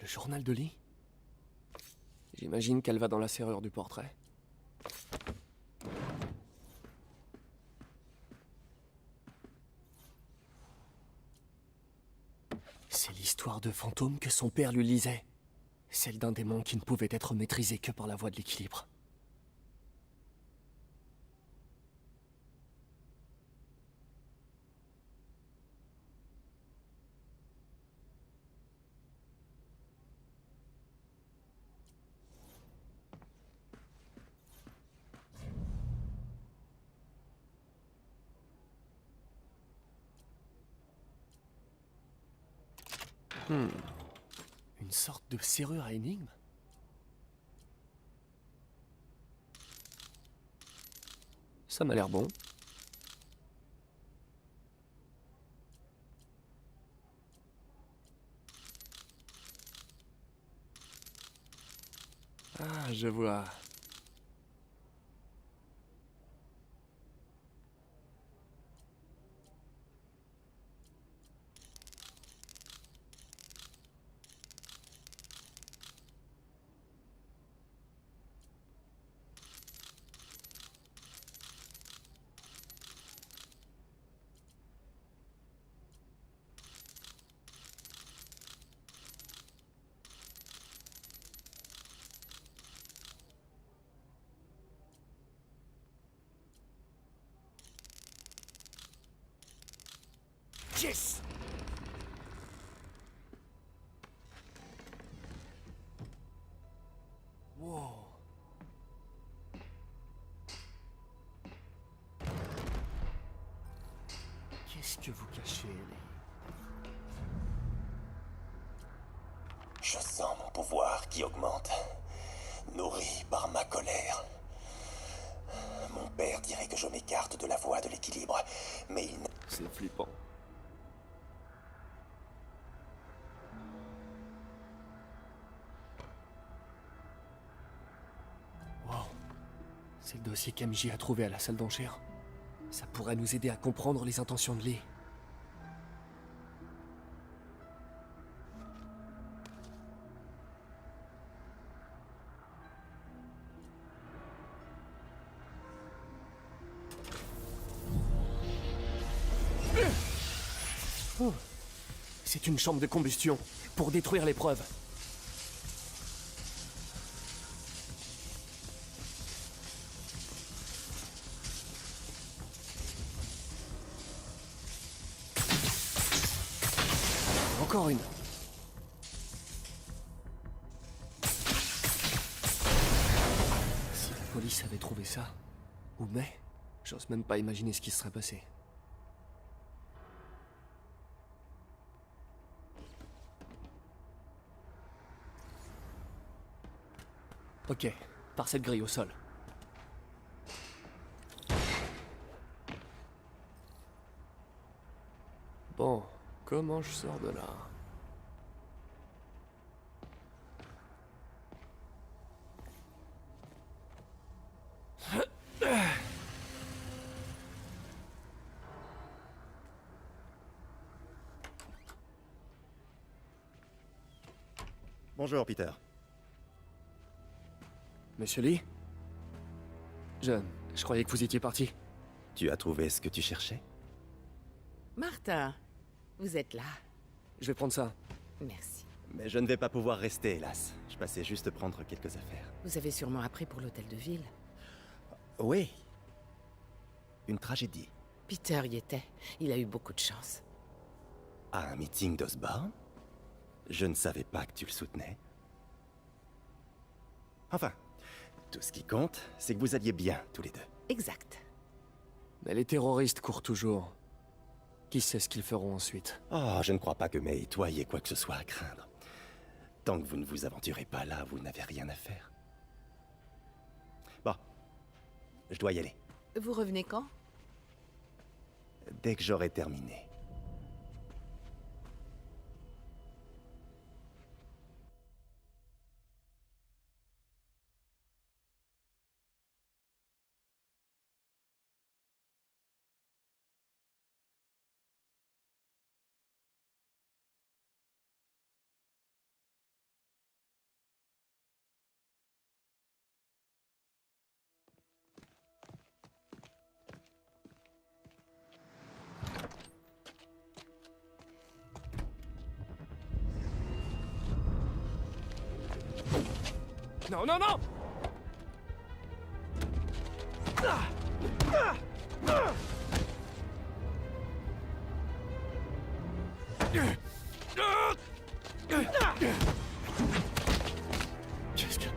Le journal de Lee? J'imagine qu'elle va dans la serrure du portrait. C'est l'histoire de fantôme que son père lui lisait. Celle d'un démon qui ne pouvait être maîtrisé que par la voie de l'équilibre. Une sorte de serrure à énigme? Ça m'a l'air bon. Ah, je vois. Yes! Wow. Qu'est-ce que vous cachez, Ellie? Je sens mon pouvoir qui augmente, nourri par ma colère. Mon père dirait que je m'écarte de la voie de l'équilibre, mais il... C'est flippant. C'est le dossier qu'MJ a trouvé à la salle d'enchères. Ça pourrait nous aider à comprendre les intentions de Lee. Oh. C'est une chambre de combustion pour détruire les preuves. Encore une. Si la police avait trouvé ça, ou May, j'ose même pas imaginer ce qui se serait passé. Ok, par cette grille au sol. Bon, comment je sors de là? Bonjour, Peter. Monsieur Lee? Je croyais que vous étiez parti. Tu as trouvé ce que tu cherchais? Martin, vous êtes là. Je vais prendre ça. Merci. Mais je ne vais pas pouvoir rester, hélas. Je passais juste prendre quelques affaires. Vous avez sûrement appris pour l'hôtel de ville. Oui. Une tragédie. Peter y était. Il a eu beaucoup de chance. À un meeting d'Osborne? Je ne savais pas que tu le soutenais. Enfin, tout ce qui compte, c'est que vous alliez bien, tous les deux. Exact. Mais les terroristes courent toujours. Qui sait ce qu'ils feront ensuite? Oh, je ne crois pas que May et toi ayez quoi que ce soit à craindre. Tant que vous ne vous aventurez pas là, vous n'avez rien à faire. Bon, je dois y aller. Vous revenez quand? Dès que j'aurai terminé. Non, non, non! Qu'est-ce que...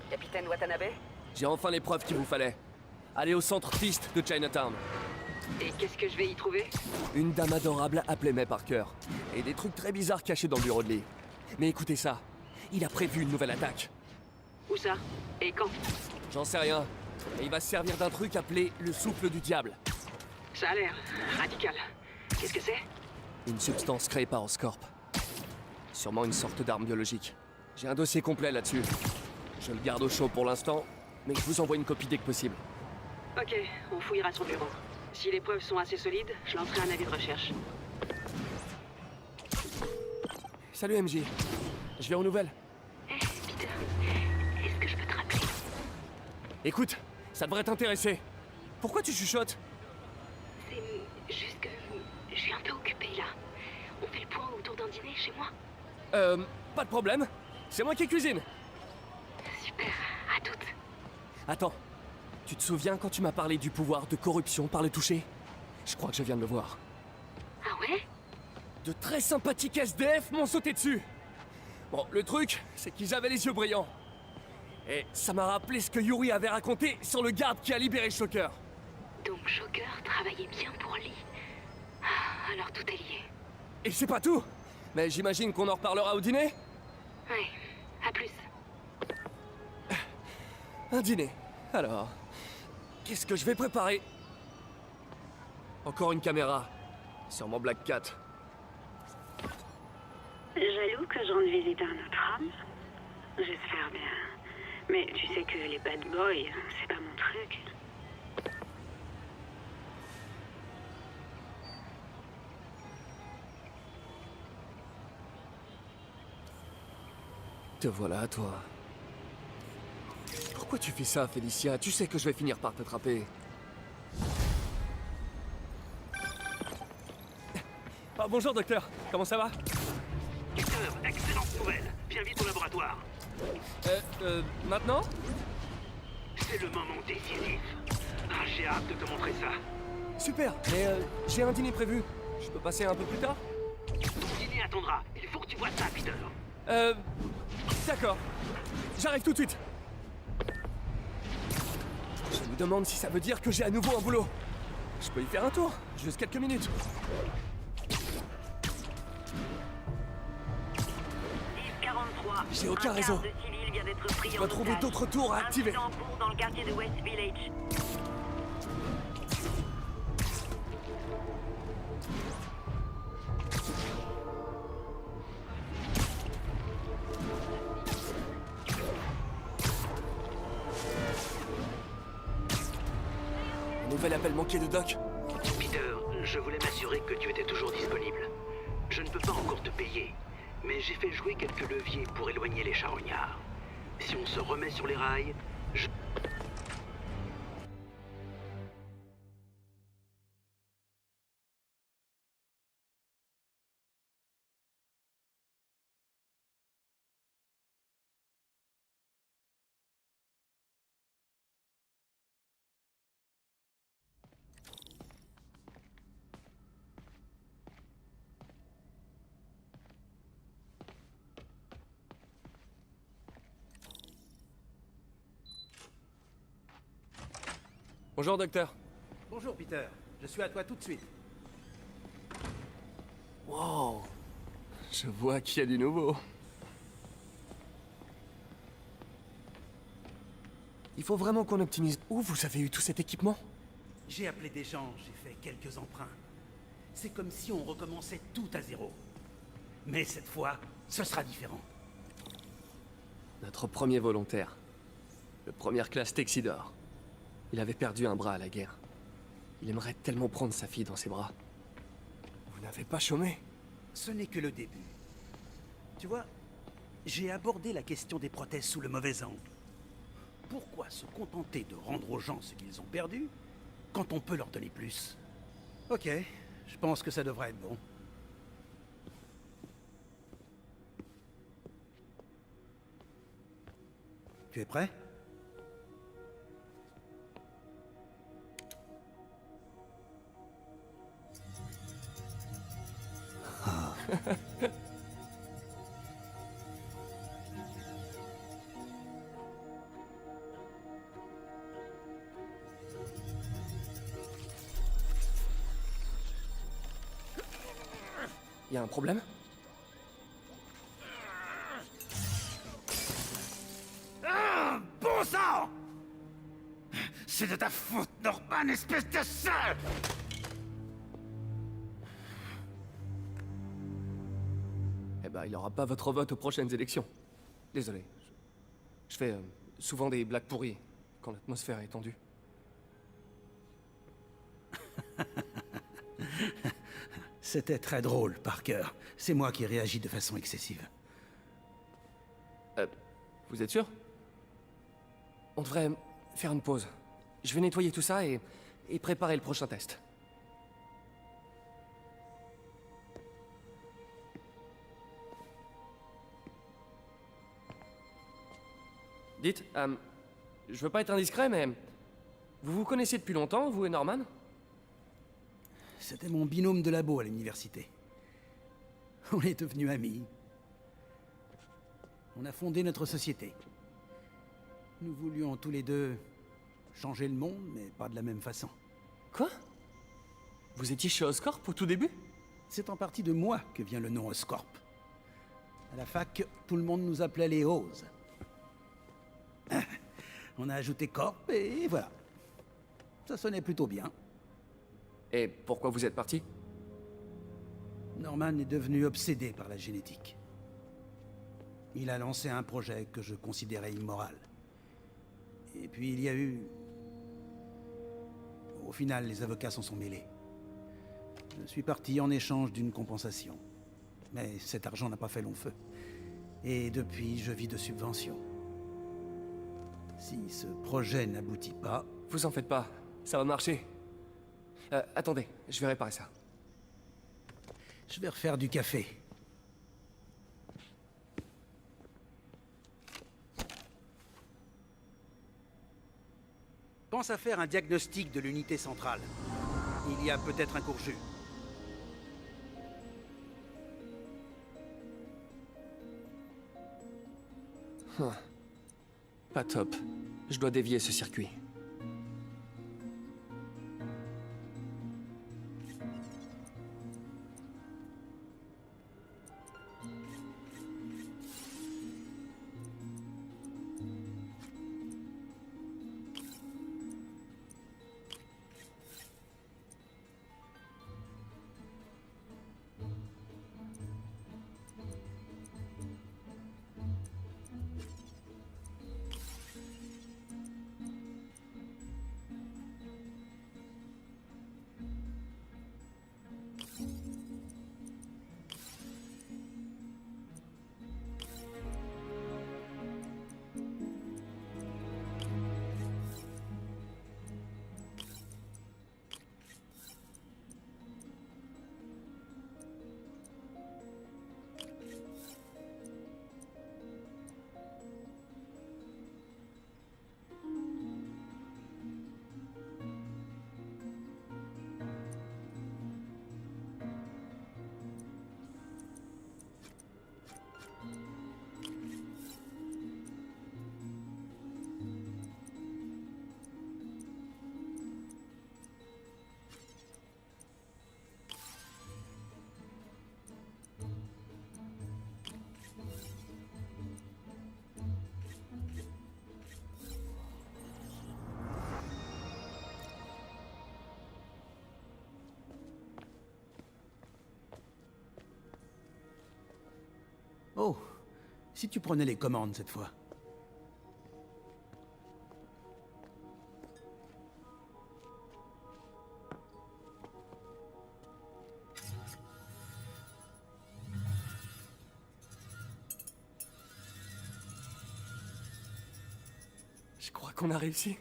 Capitaine Watanabe? J'ai enfin les preuves qu'il vous fallait. Allez au centre piste de Chinatown. Et qu'est-ce que je vais y trouver? Une dame adorable appelée May Parker. Et des trucs très bizarres cachés dans le bureau de Lee. Mais écoutez ça. Il a prévu une nouvelle attaque. Où ça? Et quand? J'en sais rien. Et il va se servir d'un truc appelé le souffle du diable. Ça a l'air radical. Qu'est-ce que c'est? Une substance créée par Oscorp. Sûrement une sorte d'arme biologique. J'ai un dossier complet là-dessus. Je le garde au chaud pour l'instant, mais je vous envoie une copie dès que possible. Ok, on fouillera son bureau. Si les preuves sont assez solides, je lancerai un avis de recherche. Salut MJ. Je viens aux nouvelles. Peter, est-ce que je peux te rappeler? Écoute, ça devrait t'intéresser. Pourquoi tu chuchotes? C'est juste que je suis un peu occupée là. On fait le point autour d'un dîner chez moi? Pas de problème. C'est moi qui cuisine. Super, à toutes. Attends, tu te souviens quand tu m'as parlé du pouvoir de corruption par le toucher? Je crois que je viens de le voir. Ah ouais? De très sympathiques SDF m'ont sauté dessus. Bon, le truc, c'est qu'ils avaient les yeux brillants. Et ça m'a rappelé ce que Yuri avait raconté sur le garde qui a libéré Shocker. Donc Shocker travaillait bien pour Lee. Ah, alors tout est lié. Et c'est pas tout. Mais j'imagine qu'on en reparlera au dîner? Ouais, à plus. Un dîner. Alors, qu'est-ce que je vais préparer? Encore une caméra. Sûrement Black Cat. Jaloux que je rende visite à un autre homme? J'espère bien. Mais tu sais que les bad boys, c'est pas mon truc. Te voilà, toi. Pourquoi tu fais ça, Félicia? Tu sais que je vais finir par t'attraper. Oh, bonjour, docteur. Comment ça va? Victor, excellente nouvelle. Viens vite au laboratoire. Maintenant? C'est le moment décisif. Ah, j'ai hâte de te montrer ça. Super, mais j'ai un dîner prévu. Je peux passer un peu plus tard? Le dîner attendra. Il faut que tu vois ça, Peter. D'accord. J'arrive tout de suite. Je me demande si ça veut dire que j'ai à nouveau un boulot. Je peux y faire un tour, juste quelques minutes. J'ai aucun réseau. Je dois trouver d'autres tours à activer. Dans le quartier de West Village. Nouvel appel manqué de Doc. Peter, je voulais m'assurer que tu étais toujours disponible. Je ne peux pas encore te payer, mais j'ai fait jouer quelques leviers pour éloigner les charognards. Si on se remet sur les rails, je... Bonjour, docteur. Bonjour, Peter. Je suis à toi tout de suite. Wow. Je vois qu'il y a du nouveau. Il faut vraiment qu'on optimise. Où vous avez eu tout cet équipement? J'ai appelé des gens, j'ai fait quelques emprunts. C'est comme si on recommençait tout à zéro. Mais cette fois, ce sera différent. Notre premier volontaire. Le première classe Texidor. Il avait perdu un bras à la guerre. Il aimerait tellement prendre sa fille dans ses bras. Vous n'avez pas chômé? Ce n'est que le début. Tu vois, j'ai abordé la question des prothèses sous le mauvais angle. Pourquoi se contenter de rendre aux gens ce qu'ils ont perdu quand on peut leur donner plus? Ok, je pense que ça devrait être bon. Tu es prêt? Y a un problème? Bon sang! C'est de ta faute, Norman, espèce de sale! Eh ben, il n'aura pas votre vote aux prochaines élections. Désolé. Je fais souvent des blagues pourries quand l'atmosphère est tendue. C'était très drôle, Parker. C'est moi qui réagis de façon excessive. Vous êtes sûr? On devrait faire une pause. Je vais nettoyer tout ça et préparer le prochain test. Dites, je veux pas être indiscret, mais vous vous connaissez depuis longtemps, vous et Norman? C'était mon binôme de labo à l'université. On est devenus amis. On a fondé notre société. Nous voulions tous les deux changer le monde, mais pas de la même façon. Quoi? Vous étiez chez Oscorp au tout début? C'est en partie de moi que vient le nom Oscorp. À la fac, tout le monde nous appelait les Oz. On a ajouté Corp et voilà. Ça sonnait plutôt bien. Et pourquoi vous êtes parti? Norman est devenu obsédé par la génétique. Il a lancé un projet que je considérais immoral. Et puis il y a eu... Au final, les avocats s'en sont mêlés. Je suis parti en échange d'une compensation. Mais cet argent n'a pas fait long feu. Et depuis, je vis de subventions. Si ce projet n'aboutit pas... Vous en faites pas, ça va marcher. Attendez, je vais réparer ça. Je vais refaire du café. Pense à faire un diagnostic de l'unité centrale. Il y a peut-être un court-jus. Pas top. Je dois dévier ce circuit. Oh, si tu prenais les commandes cette fois. Je crois qu'on a réussi.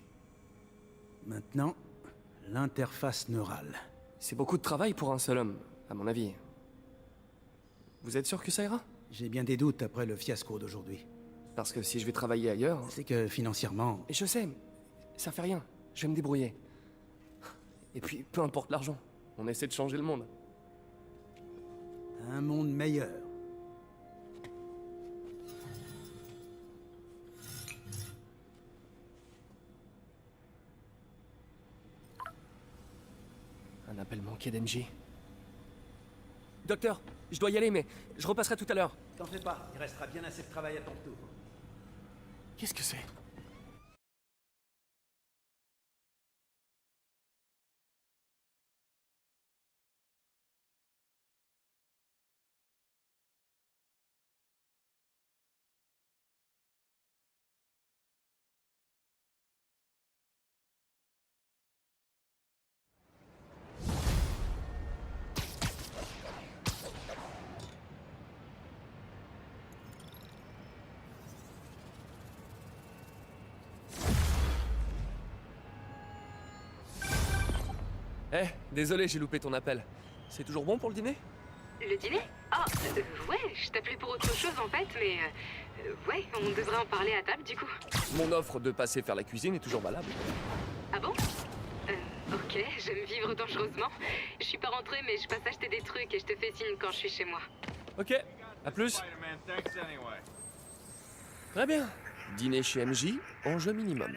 Maintenant, l'interface neurale. C'est beaucoup de travail pour un seul homme, à mon avis. Vous êtes sûr que ça ira? J'ai bien des doutes après le fiasco d'aujourd'hui. Parce que si je vais travailler ailleurs... C'est que financièrement... Et je sais, ça fait rien. Je vais me débrouiller. Et puis, peu importe l'argent, on essaie de changer le monde. Un monde meilleur. Un appel manqué d'Engie. Docteur, je dois y aller, mais je repasserai tout à l'heure. T'en fais pas, il restera bien assez de travail à ton tour. Qu'est-ce que c'est? Eh, désolé, j'ai loupé ton appel. C'est toujours bon pour le dîner? Le dîner? Ah, ouais, je t'appelais pour autre chose en fait, mais... ouais, on devrait en parler à table du coup. Mon offre de passer faire la cuisine est toujours valable. Ah bon? Ok, j'aime vivre dangereusement. Je suis pas rentrée, mais je passe acheter des trucs et je te fais signe quand je suis chez moi. Ok, à plus. Très bien. Dîner chez MJ, enjeu minimum.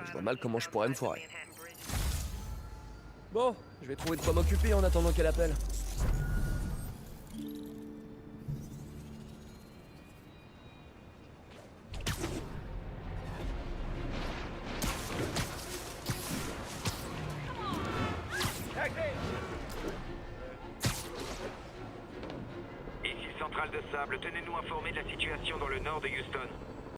Je vois mal comment je pourrais me foirer. Bon, je vais trouver de quoi m'occuper en attendant qu'elle appelle. Ici Centrale de Sable, tenez-nous informés de la situation dans le nord de Houston.